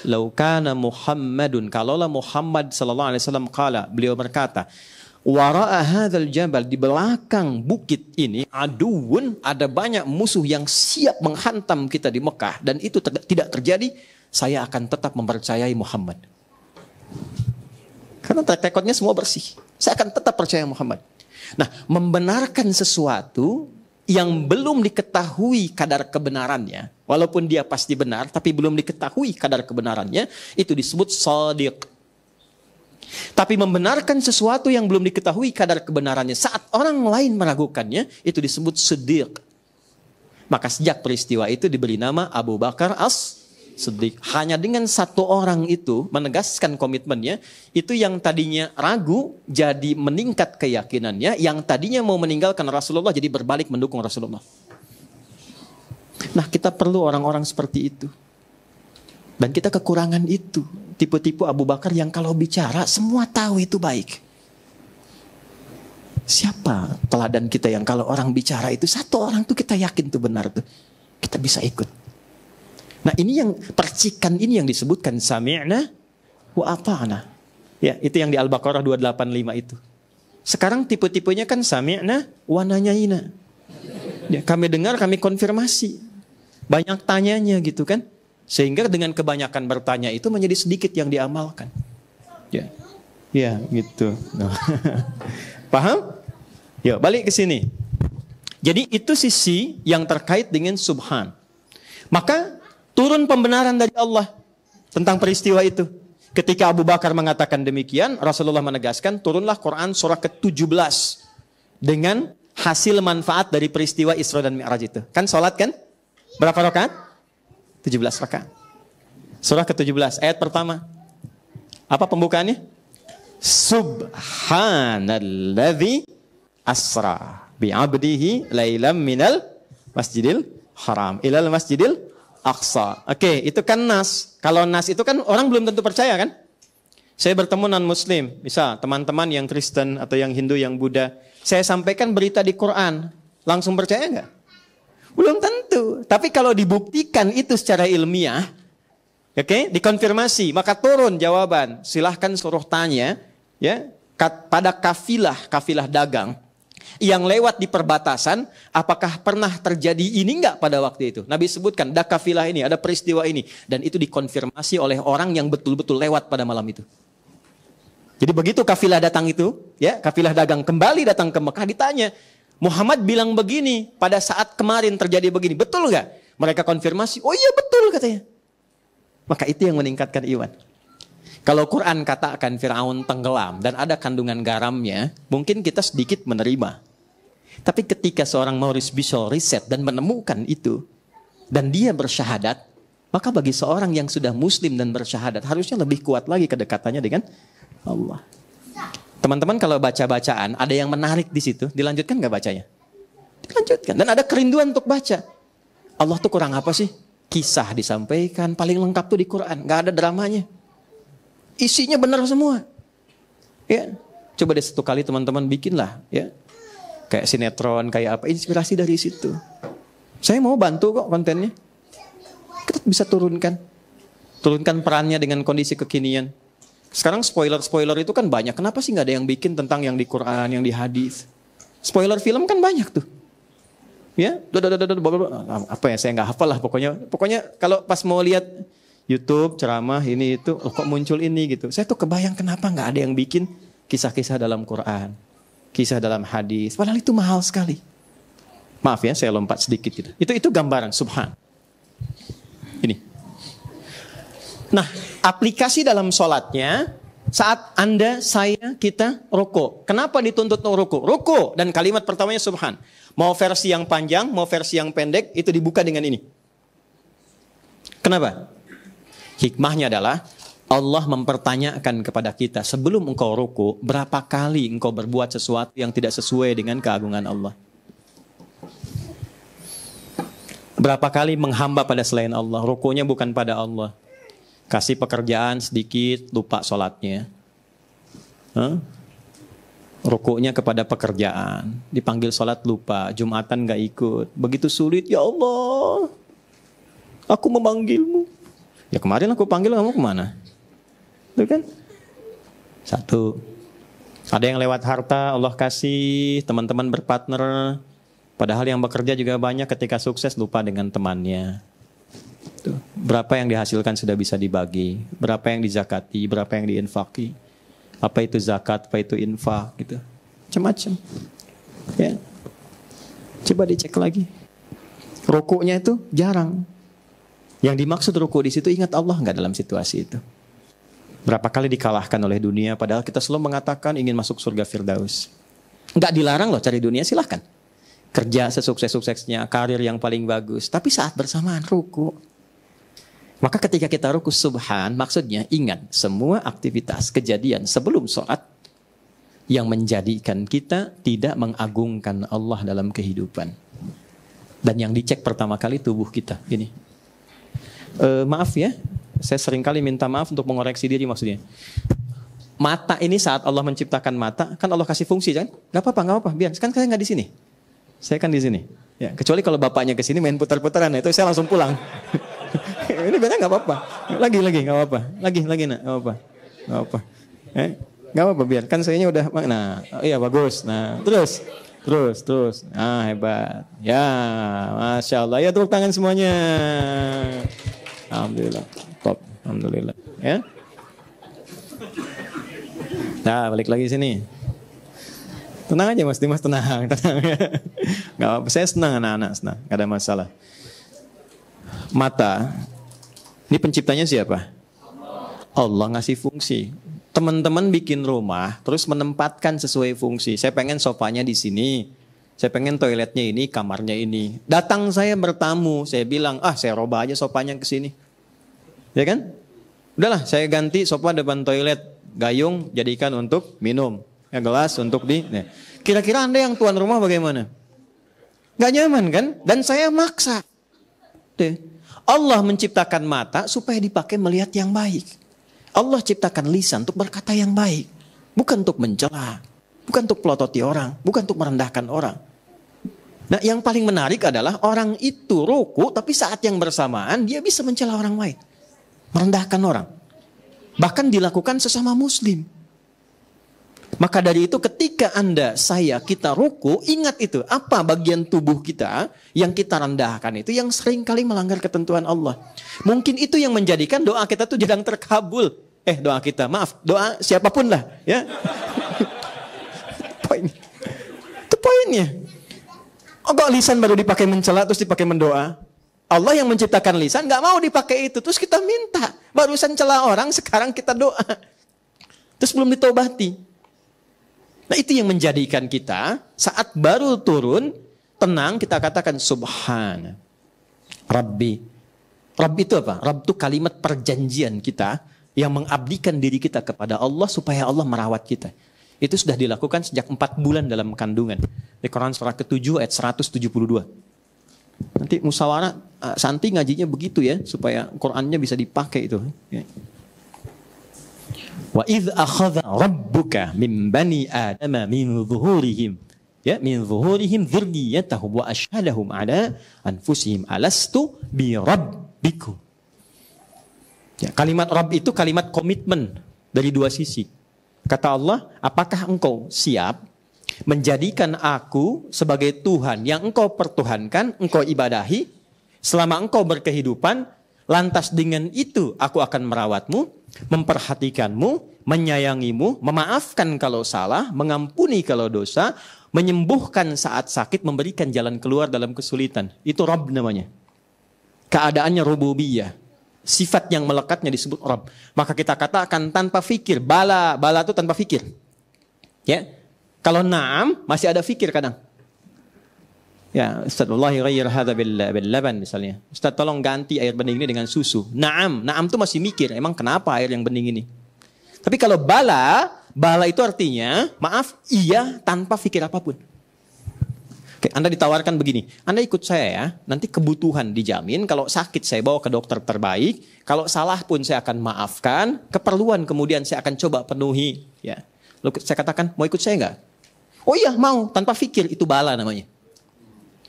Lau kana Muhammadun, kalaulah Muhammad sallallahu alaihi wasallam qala, beliau berkata, wara'a hadzal jabal, di belakang bukit ini aduun, ada banyak musuh yang siap menghantam kita di Mekah, dan itu tidak terjadi, saya akan tetap mempercayai Muhammad. Karena track recordnya semua bersih. Saya akan tetap percaya Muhammad. Nah, membenarkan sesuatu yang belum diketahui kadar kebenarannya, walaupun dia pasti benar, tapi belum diketahui kadar kebenarannya, itu disebut shadiq. Tapi membenarkan sesuatu yang belum diketahui kadar kebenarannya saat orang lain meragukannya, itu disebut siddiq. Maka sejak peristiwa itu diberi nama Abu Bakar As-Siddiq. Hanya dengan satu orang itu menegaskan komitmennya, itu yang tadinya ragu jadi meningkat keyakinannya, yang tadinya mau meninggalkan Rasulullah jadi berbalik mendukung Rasulullah. Nah, kita perlu orang-orang seperti itu. Dan kita kekurangan itu. Tipe-tipe Abu Bakar yang kalau bicara semua tahu itu baik. Siapa teladan kita yang kalau orang bicara itu satu orang tuh kita yakin tuh benar tuh. Kita bisa ikut. Nah, ini yang percikan ini yang disebutkan sami'na wa ata'na. Ya, itu yang di Al-Baqarah 285 itu. Sekarang tipe-tipenya kan sami'na wa nanyaina. Ya, kami dengar, kami konfirmasi. Banyak tanyanya gitu kan. Sehingga dengan kebanyakan bertanya itu menjadi sedikit yang diamalkan. Ya. Ya, gitu. Paham? Yuk, balik ke sini. Jadi itu sisi yang terkait dengan subhan. Maka turun pembenaran dari Allah tentang peristiwa itu. Ketika Abu Bakar mengatakan demikian, Rasulullah menegaskan, turunlah Quran surah ke-17 dengan hasil manfaat dari peristiwa Isra dan Mi'raj itu. Kan sholat kan? Berapa rakaat? 17 rakaat. Surah ke-17 ayat pertama. Apa pembukaannya? Subhanalladzi asra bi'abdihi lailam minal masjidil haram ilal masjidil aqsa. Oke, itu kan nas. Kalau nas itu kan orang belum tentu percaya kan? Saya bertemu non muslim, misal teman-teman yang Kristen atau yang Hindu, yang Buddha, saya sampaikan berita di Quran, langsung percaya nggak? Belum tentu. Tapi kalau dibuktikan itu secara ilmiah, oke, dikonfirmasi, maka turun jawaban. Silahkan suruh tanya, ya, pada kafilah dagang yang lewat di perbatasan, apakah pernah terjadi ini enggak pada waktu itu? Nabi sebutkan, ada kafilah ini, ada peristiwa ini, dan itu dikonfirmasi oleh orang yang betul-betul lewat pada malam itu. Jadi begitu kafilah datang itu, ya, kafilah dagang kembali datang ke Mekah, ditanya, Muhammad bilang begini, pada saat kemarin terjadi begini, betul nggak? Mereka konfirmasi, oh iya betul katanya. Maka itu yang meningkatkan iman. Kalau Quran katakan Fir'aun tenggelam dan ada kandungan garamnya, mungkin kita sedikit menerima. Tapi ketika seorang Maurice Bucaille riset dan menemukan itu, dan dia bersyahadat, maka bagi seorang yang sudah muslim dan bersyahadat, harusnya lebih kuat lagi kedekatannya dengan Allah. Teman-teman kalau baca-bacaan, ada yang menarik di situ, dilanjutkan nggak bacanya? Dilanjutkan. Dan ada kerinduan untuk baca. Allah tuh kurang apa sih? Kisah disampaikan, paling lengkap tuh di Quran. Nggak ada dramanya. Isinya benar semua. Ya, coba deh satu kali teman-teman bikinlah, ya, kayak sinetron, kayak apa, inspirasi dari situ. Saya mau bantu kok kontennya. Kita bisa turunkan perannya dengan kondisi kekinian. Sekarang spoiler itu kan banyak. Kenapa sih nggak ada yang bikin tentang yang di Quran, yang di hadis? Spoiler film kan banyak tuh. Ya, apa ya, saya nggak hafal lah pokoknya kalau pas mau lihat YouTube ceramah ini itu, kok muncul ini gitu. Saya tuh kebayang kenapa nggak ada yang bikin kisah-kisah dalam Quran, kisah dalam hadis. Padahal itu mahal sekali. Maaf ya, saya lompat sedikit gitu. Itu gambaran subhan. Ini. Nah, aplikasi dalam sholatnya saat Anda, saya, kita ruku. Kenapa dituntut ruku? Ruku dan kalimat pertamanya subhan. Mau versi yang panjang, mau versi yang pendek, itu dibuka dengan ini. Kenapa? Hikmahnya adalah Allah mempertanyakan kepada kita sebelum engkau ruku, berapa kali engkau berbuat sesuatu yang tidak sesuai dengan keagungan Allah. Berapa kali menghamba pada selain Allah, rukunya bukan pada Allah. Kasih pekerjaan sedikit, lupa sholatnya. Rukunya kepada pekerjaan, dipanggil sholat lupa, Jumatan gak ikut. Begitu sulit, ya Allah, aku memanggilmu. Ya kemarin aku panggil, kamu kemana? Itu kan? Satu. Ada yang lewat harta, Allah kasih, teman-teman berpartner. Padahal yang bekerja juga banyak, ketika sukses lupa dengan temannya. Tuh. Berapa yang dihasilkan sudah bisa dibagi, berapa yang dizakati, berapa yang diinfaki, apa itu zakat, apa itu infak, gitu, macam-macam. Ya, coba dicek lagi. Rukuknya itu jarang. Yang dimaksud ruku di situ, ingat Allah nggak dalam situasi itu? Berapa kali dikalahkan oleh dunia, padahal kita selalu mengatakan ingin masuk surga Firdaus. Nggak dilarang loh cari dunia, silahkan. Kerja sesukses-suksesnya, karir yang paling bagus. Tapi saat bersamaan ruku. Maka ketika kita ruku subhan, maksudnya ingat semua aktivitas, kejadian sebelum sholat yang menjadikan kita tidak mengagungkan Allah dalam kehidupan. Dan yang dicek pertama kali tubuh kita. Gini, maaf ya, saya seringkali minta maaf untuk mengoreksi diri maksudnya. Mata ini saat Allah menciptakan mata, kan Allah kasih fungsi kan? Gak apa-apa, biar. Kan saya nggak di sini. Saya kan di sini. Ya, kecuali kalau bapaknya ke sini main putar-putaran, itu saya langsung pulang. Ini benar nggak apa-apa. Lagi nggak apa-apa. Lagi nak, nggak apa-apa. Nggak apa-apa biar. Kan sayanya udah. Nah, iya bagus. Nah, terus. Ah hebat. Ya, masya Allah. Ya tepuk tangan semuanya. Alhamdulillah. Top. Alhamdulillah. Ya. Nah, balik lagi sini. Tenang aja Mas Dimas, tenang. Gak apa-apa, saya senang anak-anak, senang, gak ada masalah. Mata, ini penciptanya siapa? Allah ngasih fungsi. Teman-teman bikin rumah, terus menempatkan sesuai fungsi. Saya pengen sofanya di sini, saya pengen toiletnya ini, kamarnya ini. Datang saya bertamu, saya bilang, saya robah aja sofanya ke sini. Ya kan? Udahlah, saya ganti sofa depan toilet, gayung jadikan untuk minum. Ya gelas untuk di. Nah. Kira-kira Anda yang tuan rumah bagaimana? Gak nyaman kan? Dan saya maksa. Allah menciptakan mata supaya dipakai melihat yang baik. Allah ciptakan lisan untuk berkata yang baik. Bukan untuk mencela. Bukan untuk pelototi orang. Bukan untuk merendahkan orang. Nah yang paling menarik adalah orang itu ruku, tapi saat yang bersamaan dia bisa mencela orang lain. Merendahkan orang. Bahkan dilakukan sesama muslim. Maka dari itu ketika Anda, saya, kita ruku, ingat itu. Apa bagian tubuh kita yang kita rendahkan itu yang sering kali melanggar ketentuan Allah. Mungkin itu yang menjadikan doa kita tuh jarang terkabul. Doa kita, maaf, doa siapapun lah. Ya. Itu poinnya. Kok lisan baru dipakai mencela terus dipakai mendoa? Allah yang menciptakan lisan gak mau dipakai itu. Terus kita minta. Barusan cela orang, sekarang kita doa. Terus belum ditobati. Nah itu yang menjadikan kita saat baru turun tenang kita katakan subhana Rabbi. Rabb itu apa? Rabb itu kalimat perjanjian kita yang mengabdikan diri kita kepada Allah supaya Allah merawat kita. Itu sudah dilakukan sejak 4 bulan dalam kandungan. Di Quran surah ke-7 ayat 172. Nanti musyawarah Santi ngajinya begitu ya supaya Qurannya bisa dipakai itu. Ya. Wa idh akhadha rabbuka min bani adama min zuhurihim Ya, min zuhurihim dzurriyyatahum wa asyhadahum ala anfusihim alastu bi rabbikum. Ya, kalimat Rabb itu kalimat komitmen dari dua sisi. Kata Allah, apakah engkau siap menjadikan aku sebagai Tuhan yang engkau pertuhankan, engkau ibadahi selama engkau berkehidupan, lantas dengan itu aku akan merawatmu, memperhatikanmu, menyayangimu, memaafkan kalau salah, mengampuni kalau dosa, menyembuhkan saat sakit, memberikan jalan keluar dalam kesulitan. Itu Rabb namanya. Keadaannya rububiyah. Sifat yang melekatnya disebut Rabb. Maka kita katakan tanpa fikir. Bala itu tanpa fikir. Ya. Kalau na'am masih ada fikir kadang. Ya, Ustaz, wallahi ghayyir hadza bil laban misalnya. Ustaz, tolong ganti air bening ini dengan susu. Na'am tuh masih mikir, emang kenapa air yang bening ini? Tapi kalau bala itu artinya maaf, iya tanpa fikir apapun. Oke, Anda ditawarkan begini, Anda ikut saya ya, nanti kebutuhan dijamin, kalau sakit saya bawa ke dokter terbaik, kalau salah pun saya akan maafkan, keperluan kemudian saya akan coba penuhi. Ya. Lalu saya katakan, mau ikut saya enggak? Oh iya mau, tanpa fikir, itu bala namanya.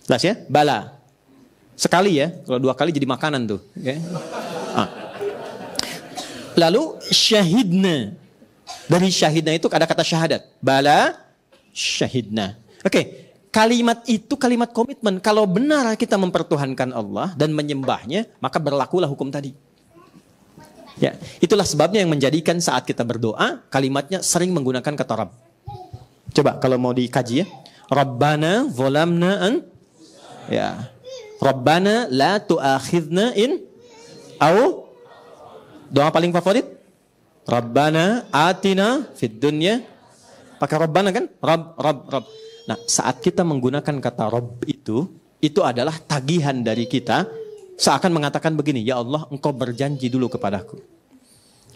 Jelas ya, bala. Sekali ya, kalau 2 kali jadi makanan tuh. Ya. Lalu syahidna. Dari syahidna itu ada kata syahadat. Bala, syahidna. Oke. Kalimat itu kalimat komitmen. Kalau benar kita mempertuhankan Allah dan menyembahnya, maka berlakulah hukum tadi. Ya, itulah sebabnya yang menjadikan saat kita berdoa, kalimatnya sering menggunakan kata Rabb. Coba kalau mau dikaji ya. Rabbana zalamna ya. Rabbana la tu'akhidna in au doa paling favorit. Rabbana atina fid dunya. Pakai Rabbana kan? Rabb. Nah, saat kita menggunakan kata Rabb itu adalah tagihan dari kita seakan mengatakan begini, ya Allah, engkau berjanji dulu kepadaku.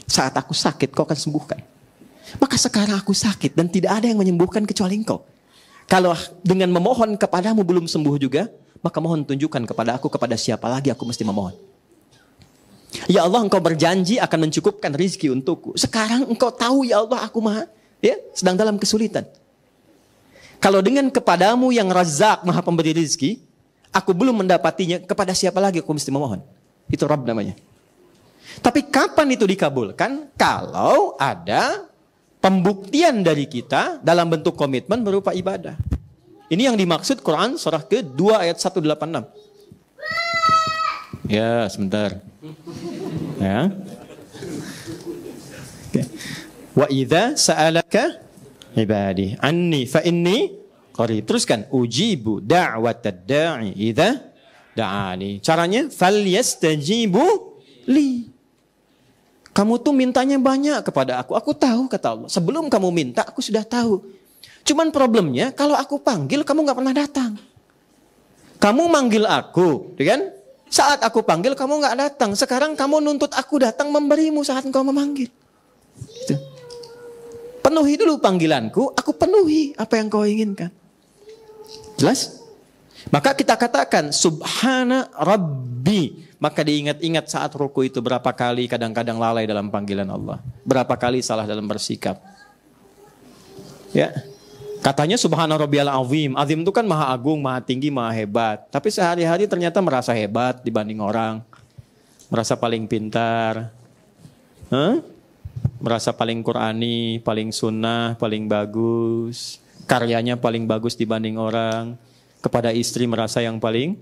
Saat aku sakit, kau akan sembuhkan. Maka sekarang aku sakit dan tidak ada yang menyembuhkan kecuali engkau. Kalau dengan memohon kepadamu belum sembuh juga, maka mohon tunjukkan kepada aku kepada siapa lagi aku mesti memohon. Ya Allah, engkau berjanji akan mencukupkan rizki untukku. Sekarang engkau tahu ya Allah, aku sedang dalam kesulitan. Kalau dengan kepadamu yang Razzaq, maha pemberi rizki, aku belum mendapatinya, kepada siapa lagi aku mesti memohon. Itu Rabb namanya. Tapi kapan itu dikabulkan? Kalau ada pembuktian dari kita dalam bentuk komitmen berupa ibadah. Ini yang dimaksud Quran surah ke-2 ayat 186. Ya, sebentar. Ya. Okay. Wa idza sa'alaka ibadi anni fa inni qarib. Teruskan, ujibu da'watad da'i idza da'ani. Caranya falyastajibu li. Kamu tuh mintanya banyak kepada aku. Aku tahu, kata Allah. Sebelum kamu minta, aku sudah tahu. Cuman problemnya, kalau aku panggil, kamu gak pernah datang. Kamu manggil aku, kan? Saat aku panggil, kamu gak datang. Sekarang kamu nuntut aku datang memberimu saat engkau memanggil. Gitu. Penuhi dulu panggilanku, aku penuhi apa yang kau inginkan. Jelas? Maka kita katakan, Subhana Rabbi. Maka diingat-ingat saat ruku itu berapa kali kadang-kadang lalai dalam panggilan Allah. Berapa kali salah dalam bersikap. Ya. Katanya Subhana Rabbiyal Azim. Azim itu kan maha agung, maha tinggi, maha hebat. Tapi sehari-hari ternyata merasa hebat dibanding orang. Merasa paling pintar. Merasa paling Qurani, paling sunnah, paling bagus. Karyanya paling bagus dibanding orang. Kepada istri merasa yang paling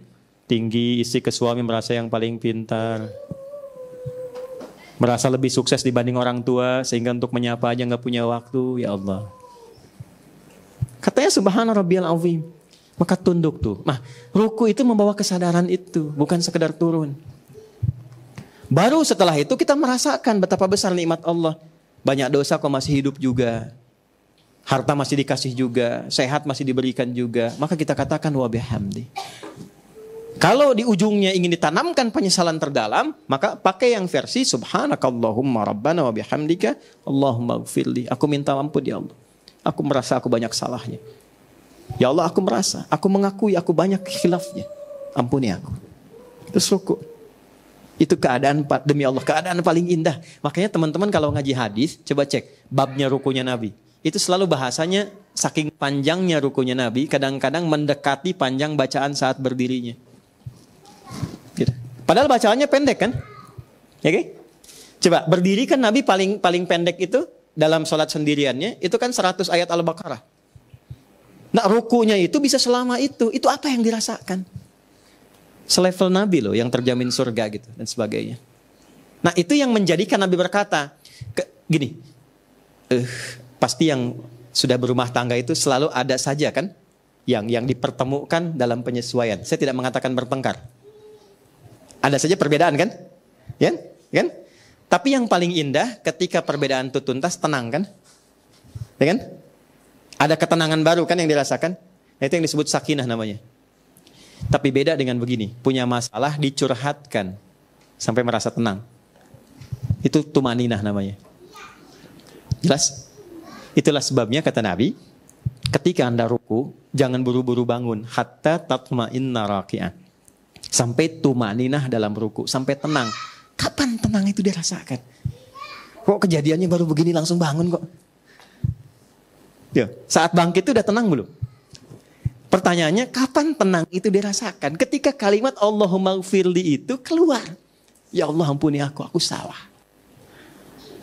tinggi, istri ke suami merasa yang paling pintar. Merasa lebih sukses dibanding orang tua, sehingga untuk menyapa aja gak punya waktu. Ya Allah. Katanya Subhana Rabbiyal Azim. Maka tunduk tuh. Nah, ruku itu membawa kesadaran itu, bukan sekedar turun. Baru setelah itu kita merasakan betapa besar nikmat Allah. Banyak dosa kok masih hidup juga. Harta masih dikasih juga, sehat masih diberikan juga. Maka kita katakan wa bihamdi. Kalau di ujungnya ingin ditanamkan penyesalan terdalam, maka pakai yang versi Subhanakallahumma rabbana wa bihamdika Allahumma gfirli. Aku minta ampun ya Allah. Aku merasa aku banyak salahnya. Ya Allah, aku merasa, aku mengakui aku banyak khilafnya. Ampuni aku. Terus ruku. Itu keadaan demi Allah, keadaan paling indah. Makanya teman-teman kalau ngaji hadis, coba cek babnya rukunya Nabi. Itu selalu bahasanya saking panjangnya rukunya Nabi, kadang-kadang mendekati panjang bacaan saat berdirinya. Gitu. Padahal bacaannya pendek kan? Ya, oke? Coba berdiri kan Nabi paling pendek itu dalam sholat sendiriannya itu kan 100 ayat Al-Baqarah. Nah rukunya itu bisa selama itu. Itu apa yang dirasakan? Selevel Nabi loh yang terjamin surga gitu dan sebagainya. Nah itu yang menjadikan Nabi berkata, gini, pasti yang sudah berumah tangga itu selalu ada saja kan yang dipertemukan dalam penyesuaian. Saya tidak mengatakan bertengkar. Ada saja perbedaan kan? Ya, kan? Tapi yang paling indah ketika perbedaan itu tuntas, tenang kan? Ya kan? Ada ketenangan baru kan yang dirasakan? Nah, itu yang disebut sakinah namanya. Tapi beda dengan begini, punya masalah dicurhatkan sampai merasa tenang. Itu tumaninah namanya. Jelas? Itulah sebabnya kata Nabi, ketika Anda ruku, jangan buru-buru bangun hatta tatma'inna raki'an. Sampai tumaninah dalam ruku, sampai tenang. Kapan tenang itu dirasakan? Kok kejadiannya baru begini langsung bangun kok? Ya, saat bangkit itu udah tenang belum? Pertanyaannya, kapan tenang itu dirasakan? Ketika kalimat Allahumma gfirli itu keluar. Ya Allah ampuni aku salah.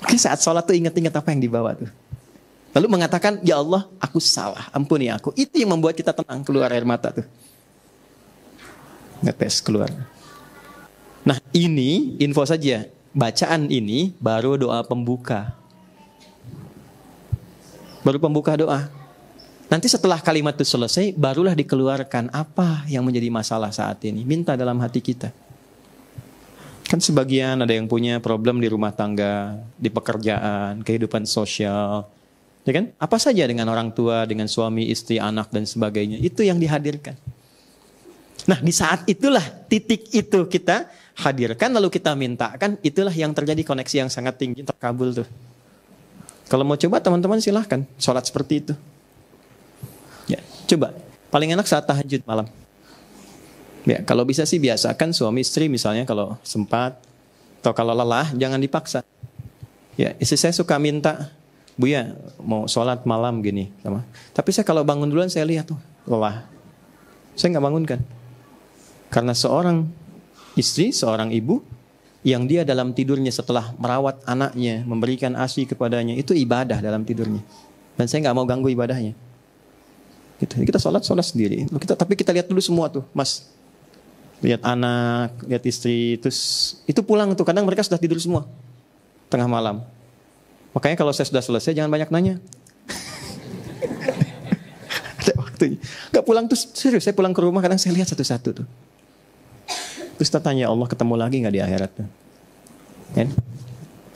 Oke, saat sholat tuh ingat-ingat apa yang dibawa tuh. Lalu mengatakan, ya Allah aku salah, ampuni aku. Itu yang membuat kita tenang, keluar air mata tuh. Ngetes keluar. Nah ini info saja. Bacaan ini baru doa pembuka. Baru pembuka doa. Nanti setelah kalimat itu selesai, barulah dikeluarkan apa yang menjadi masalah saat ini. Minta dalam hati kita. Kan sebagian ada yang punya problem di rumah tangga, di pekerjaan, kehidupan sosial. Ya kan? Apa saja dengan orang tua, dengan suami, istri, anak, dan sebagainya. Itu yang dihadirkan. Nah di saat itulah, titik itu kita hadirkan, lalu kita mintakan, itulah yang terjadi koneksi yang sangat tinggi, terkabul tuh. Kalau mau coba teman-teman silahkan, sholat seperti itu. Ya, coba. Paling enak saat tahajud malam. Ya, kalau bisa sih biasakan suami istri misalnya kalau sempat, atau kalau lelah, jangan dipaksa. Ya, istri saya suka minta, Bu ya mau sholat malam gini, tapi saya kalau bangun duluan saya lihat tuh lelah, saya nggak bangunkan, karena seorang istri, seorang ibu yang dia dalam tidurnya setelah merawat anaknya, memberikan ASI kepadanya, itu ibadah dalam tidurnya, dan saya nggak mau ganggu ibadahnya. Gitu. Kita sholat sendiri, tapi kita lihat dulu semua tuh, Mas, lihat anak, lihat istri, terus itu pulang tuh kadang mereka sudah tidur semua tengah malam. Makanya kalau saya sudah selesai jangan banyak nanya. Ada waktunya. Gak pulang tuh serius. Saya pulang ke rumah kadang saya lihat satu-satu tuh. Terus kita tanya Allah ketemu lagi gak di akhirat tuh. Kan?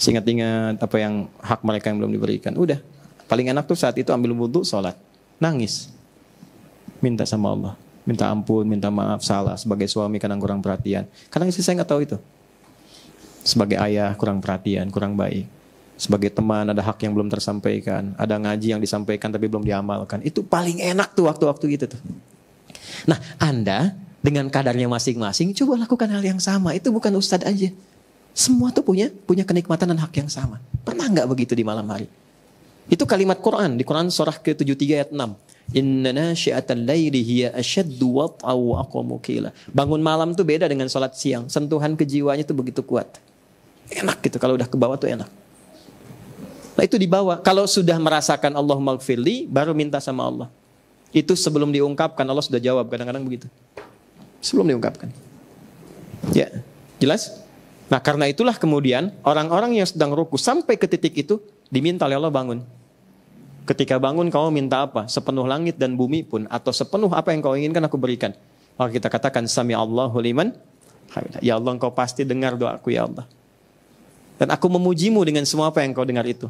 Ingat-ingat apa yang hak mereka yang belum diberikan. Udah. Paling enak tuh saat itu ambil wudhu, sholat. Nangis. Minta sama Allah. Minta ampun, minta maaf, salah. Sebagai suami kadang kurang perhatian. Kadang istri saya gak tahu itu. Sebagai ayah kurang perhatian, kurang baik. Sebagai teman ada hak yang belum tersampaikan, ada ngaji yang disampaikan tapi belum diamalkan. Itu paling enak tuh waktu-waktu gitu tuh. Nah, Anda dengan kadarnya masing-masing coba lakukan hal yang sama. Itu bukan ustadz aja. Semua tuh punya kenikmatan dan hak yang sama. Pernah nggak begitu di malam hari? Itu kalimat Quran di Quran surah ke-73 ayat 6. Inna nasyi'atal laili hiya asyaddu wat'a wa aqwamu qila. Bangun malam tuh beda dengan salat siang. Sentuhan kejiwaannya tuh begitu kuat. Enak gitu kalau udah ke bawah tuh enak. Nah itu dibawa. Kalau sudah merasakan Allahumma gfirli, baru minta sama Allah. Itu sebelum diungkapkan, Allah sudah jawab. Kadang-kadang begitu. Sebelum diungkapkan. Ya, jelas? Nah karena itulah kemudian, orang-orang yang sedang ruku sampai ke titik itu, diminta oleh Allah bangun. Ketika bangun, kamu minta apa? Sepenuh langit dan bumi pun, atau sepenuh apa yang kau inginkan aku berikan. Maka kita katakan, Sami Allahu liman. Ya Allah, engkau pasti dengar doaku ya Allah. Dan aku memujimu dengan semua apa yang kau dengar itu.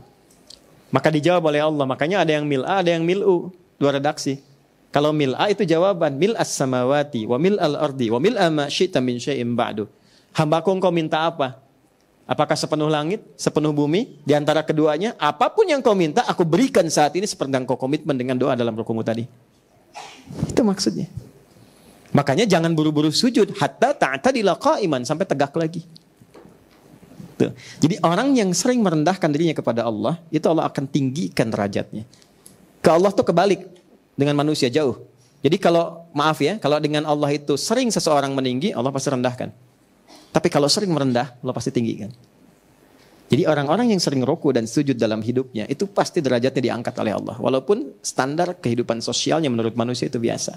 Maka dijawab oleh Allah. Makanya ada yang mil'a, ada yang mil'u. Dua redaksi. Kalau mil'a itu jawaban. Mil'as samawati, wa mil'al ardi, wa mil'a ma syi'ta min syai'im ba'du. Hambaku engkau minta apa? Apakah sepenuh langit, sepenuh bumi? Di antara keduanya, apapun yang kau minta, aku berikan saat ini seperti yang kau komitmen dengan doa dalam rukumu tadi. Itu maksudnya. Makanya jangan buru-buru sujud. Hatta ta'tadila qa'iman. Sampai tegak lagi. Tuh. Jadi orang yang sering merendahkan dirinya kepada Allah, itu Allah akan tinggikan derajatnya. Ke Allah tuh kebalik, dengan manusia jauh. Jadi kalau, maaf ya, kalau dengan Allah itu sering seseorang meninggi, Allah pasti rendahkan. Tapi kalau sering merendah, Allah pasti tinggikan. Jadi orang-orang yang sering ruku dan sujud dalam hidupnya, itu pasti derajatnya diangkat oleh Allah. Walaupun standar kehidupan sosialnya menurut manusia itu biasa.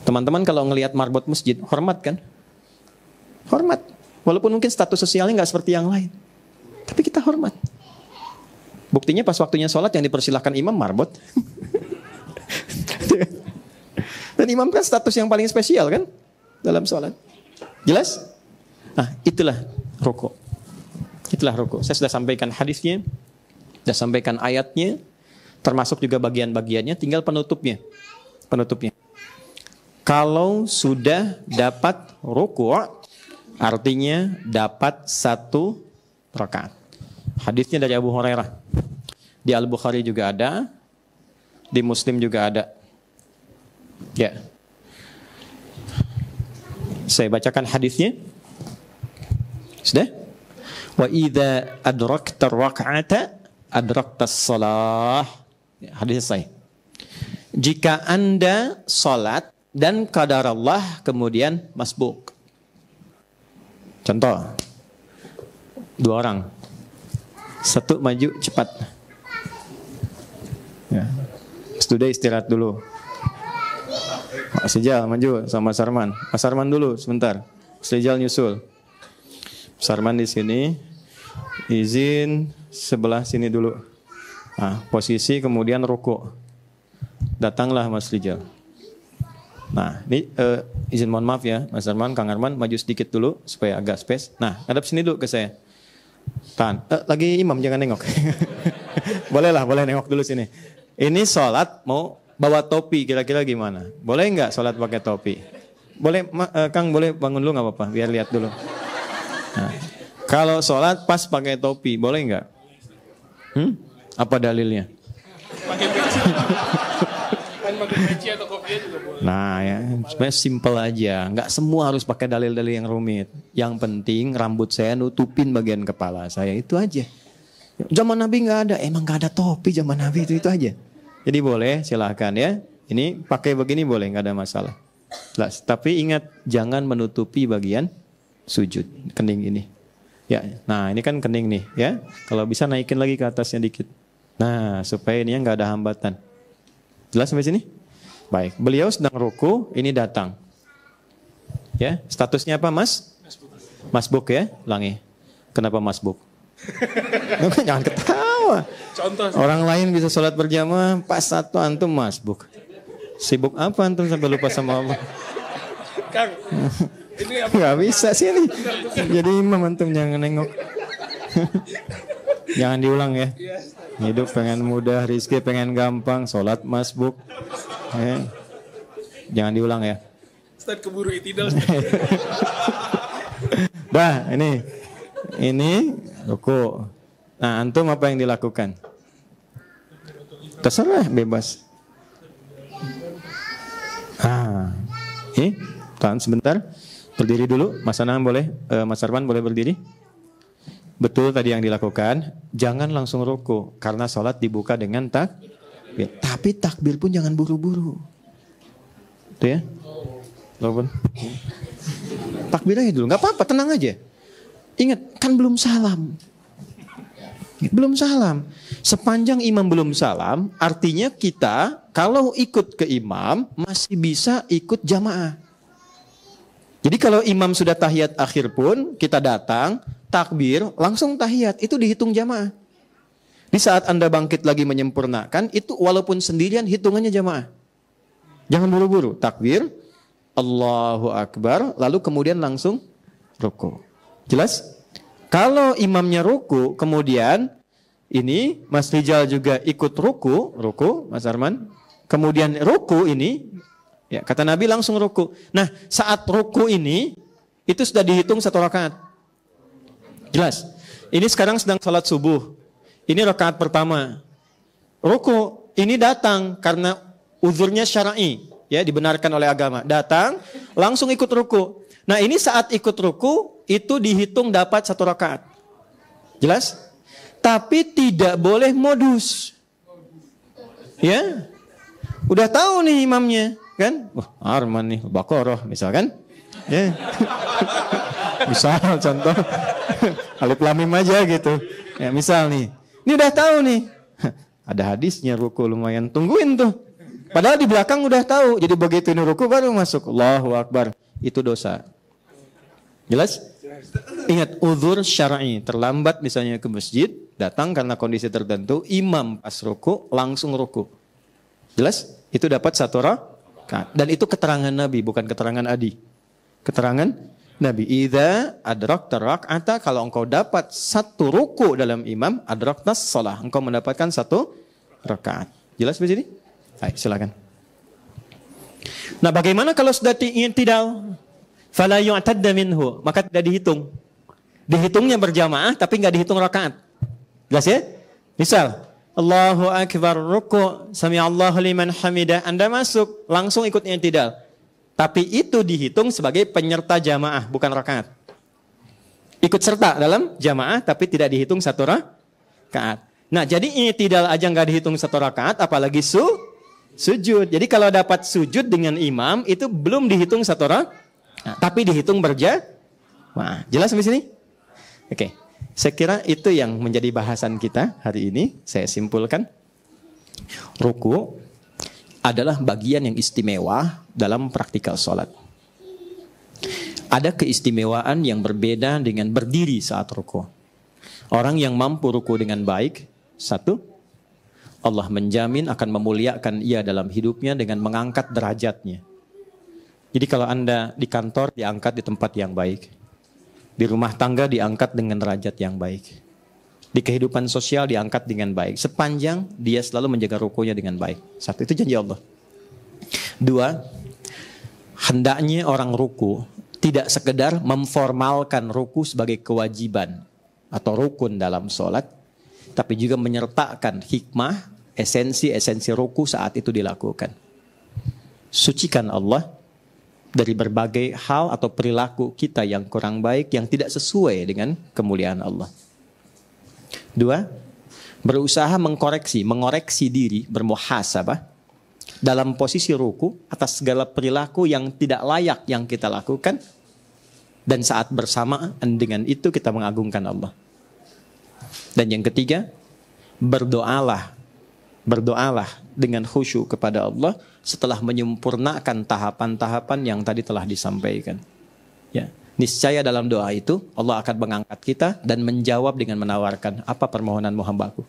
Teman-teman kalau ngelihat marbot masjid, hormat kan? Hormat. Walaupun mungkin status sosialnya nggak seperti yang lain. Tapi kita hormat. Buktinya pas waktunya sholat yang dipersilahkan imam marbot. Dan imam kan status yang paling spesial kan? Dalam sholat. Jelas? Nah itulah ruku. Itulah ruku. Saya sudah sampaikan hadisnya, sudah sampaikan ayatnya, termasuk juga bagian-bagiannya, tinggal penutupnya. Penutupnya. Kalau sudah dapat ruku, artinya dapat 1 rakaat. Hadisnya dari Abu Hurairah. Di Al-Bukhari juga ada, di Muslim juga ada. Ya. Saya bacakan hadisnya. Sudah? Wa idza adrakta rak'ata adrakta shalah. Hadis saya. Jika Anda salat dan qadarullah kemudian masbuk. Contoh. 2 orang. 1 maju cepat. Ya. Sudah istirahat dulu. Mas Rijal maju sama Mas Arman. Mas Arman dulu sebentar. Mas Rijal nyusul. Mas Arman di sini. Izin sebelah sini dulu. Nah, posisi kemudian ruku. Datanglah Mas Rijal. Nah, ini izin mohon maaf ya, Mas Arman, Kang Arman maju sedikit dulu supaya agak space. Nah, hadap sini dulu ke saya. Tahan. Lagi imam jangan nengok. Boleh nengok dulu sini. Ini sholat mau bawa topi kira-kira gimana? Boleh nggak sholat pakai topi? Boleh, Kang boleh bangun dulu nggak apa-apa, biar lihat dulu. Nah, kalau sholat pas pakai topi, boleh nggak? Apa dalilnya? Nah ya, sebenarnya simple aja. Nggak semua harus pakai dalil-dalil yang rumit. Yang penting rambut saya nutupin bagian kepala saya, itu aja. Zaman Nabi nggak ada, emang nggak ada topi zaman Nabi itu aja. Jadi boleh, silahkan ya. Ini pakai begini boleh, nggak ada masalah. Tapi ingat jangan menutupi bagian sujud, kening ini. Ya, nah ini kan kening nih, ya. Kalau bisa naikin lagi ke atasnya dikit. Nah, supaya ini nggak ada hambatan. Jelas sampai sini? Baik, beliau sedang ruku, ini datang. Ya, statusnya apa, Mas? Masbuk ya, ulangi. Kenapa masbuk? Jangan ketawa. Contoh. Orang lain bisa sholat berjamaah, pas satu antum masbuk. Sibuk apa antum sampai lupa sama Allah? Kang, ini apa? Gak bisa sih ini. Jadi imam antum jangan nengok. Jangan diulang ya. Hidup pengen mudah, rizki pengen gampang, sholat masbuk. Ya. Jangan diulang ya. Ustaz keburu itidal. Dah, ini ruku. Nah, antum apa yang dilakukan? Terserah, bebas. Tahan sebentar. Berdiri dulu. Mas Anam boleh, Mas Arman boleh berdiri. Betul tadi yang dilakukan. Jangan langsung ruku karena sholat dibuka dengan takbir. Tapi takbir pun jangan buru-buru. Itu ya. Walaupun takbir aja dulu. Gak apa-apa, tenang aja. Ingat, kan belum salam. Belum salam. Sepanjang imam belum salam, artinya kita kalau ikut ke imam masih bisa ikut jamaah. Jadi kalau imam sudah tahiyat akhir pun kita datang, takbir, langsung tahiyat, itu dihitung jamaah. Di saat Anda bangkit lagi menyempurnakan, itu walaupun sendirian hitungannya jamaah. Jangan buru-buru, takbir, Allahu Akbar, lalu kemudian langsung ruku. Jelas? Kalau imamnya ruku, kemudian ini Mas Rijal juga ikut ruku, Mas Arman. Kemudian ruku ini, ya kata Nabi langsung ruku. Nah, saat ruku ini, itu sudah dihitung 1 rakaat. Jelas? Ini sekarang sedang salat subuh. Ini rakaat pertama. Ruku ini datang karena uzurnya syar'i, ya dibenarkan oleh agama. Datang, langsung ikut ruku. Nah, ini saat ikut ruku itu dihitung dapat 1 rakaat. Jelas? Tapi tidak boleh modus. Ya, udah tahu nih imamnya, kan? Wah, Arman nih, Baqarah misalkan. Ya. Misal contoh Alif Lam Mim aja gitu. Ya, misal nih. Ini udah tahu nih. Ada hadisnya ruku lumayan, tungguin tuh. Padahal di belakang udah tahu. Jadi begitu ini ruku baru masuk. Allahu Akbar. Itu dosa. Jelas? Ingat, uzur syar'i. Terlambat misalnya ke masjid, datang karena kondisi tertentu, imam pas ruku langsung ruku. Jelas? Itu dapat satu rakaat. Dan itu keterangan Nabi, bukan keterangan Adi. Keterangan Nabi. Idza adrakta rak'ata, kalau engkau dapat satu ruku dalam imam, adraktas shalah, engkau mendapatkan satu rakaat. Jelas di sini? Baik, silakan. Nah, bagaimana kalau sudah i'tidal? Fala yu'tadda minhu, maka tidak dihitung. Dihitungnya berjamaah tapi enggak dihitung rakaat. Jelas ya? Misal, Allahu Akbar, ruku, sami Allahu liman hamidah, Anda masuk, langsung ikut i'tidal. Tapi itu dihitung sebagai penyerta jamaah, bukan rakaat. Ikut serta dalam jamaah, tapi tidak dihitung satu rakaat. Nah, jadi i'tidal aja nggak dihitung satu rakaat, apalagi sujud. Jadi kalau dapat sujud dengan imam, itu belum dihitung satu rakaat, tapi dihitung berjamaah. Jelas di sini? Oke. Saya kira itu yang menjadi bahasan kita hari ini. Saya simpulkan. Ruku adalah bagian yang istimewa dalam praktikal sholat. Ada keistimewaan yang berbeda dengan berdiri saat ruku. Orang yang mampu ruku dengan baik, satu, Allah menjamin akan memuliakan ia dalam hidupnya dengan mengangkat derajatnya. Jadi kalau Anda di kantor diangkat di tempat yang baik, di rumah tangga diangkat dengan derajat yang baik, di kehidupan sosial diangkat dengan baik, sepanjang dia selalu menjaga rukunya dengan baik. Satu, itu janji Allah. Dua, hendaknya orang ruku tidak sekedar memformalkan ruku sebagai kewajiban atau rukun dalam sholat, tapi juga menyertakan hikmah, esensi ruku saat itu dilakukan. Sucikan Allah dari berbagai hal atau perilaku kita yang kurang baik, yang tidak sesuai dengan kemuliaan Allah. Dua, berusaha mengoreksi diri, bermuhasabah dalam posisi ruku atas segala perilaku yang tidak layak yang kita lakukan, dan saat bersamaan dengan itu kita mengagungkan Allah. Dan yang ketiga, berdoalah dengan khusyuk kepada Allah setelah menyempurnakan tahapan-tahapan yang tadi telah disampaikan. Ya, niscaya dalam doa itu Allah akan mengangkat kita dan menjawab dengan menawarkan, apa permohonanmu hambaku.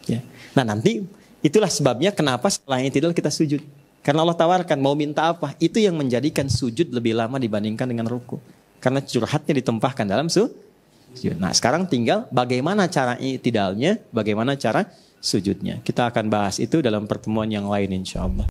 Ya. Nah, nanti itulah sebabnya kenapa setelah i'tidal kita sujud. Karena Allah tawarkan mau minta apa, itu yang menjadikan sujud lebih lama dibandingkan dengan ruku. Karena curhatnya ditumpahkan dalam sujud. Nah, sekarang tinggal bagaimana cara i'tidalnya, bagaimana cara sujudnya. Kita akan bahas itu dalam pertemuan yang lain insya Allah.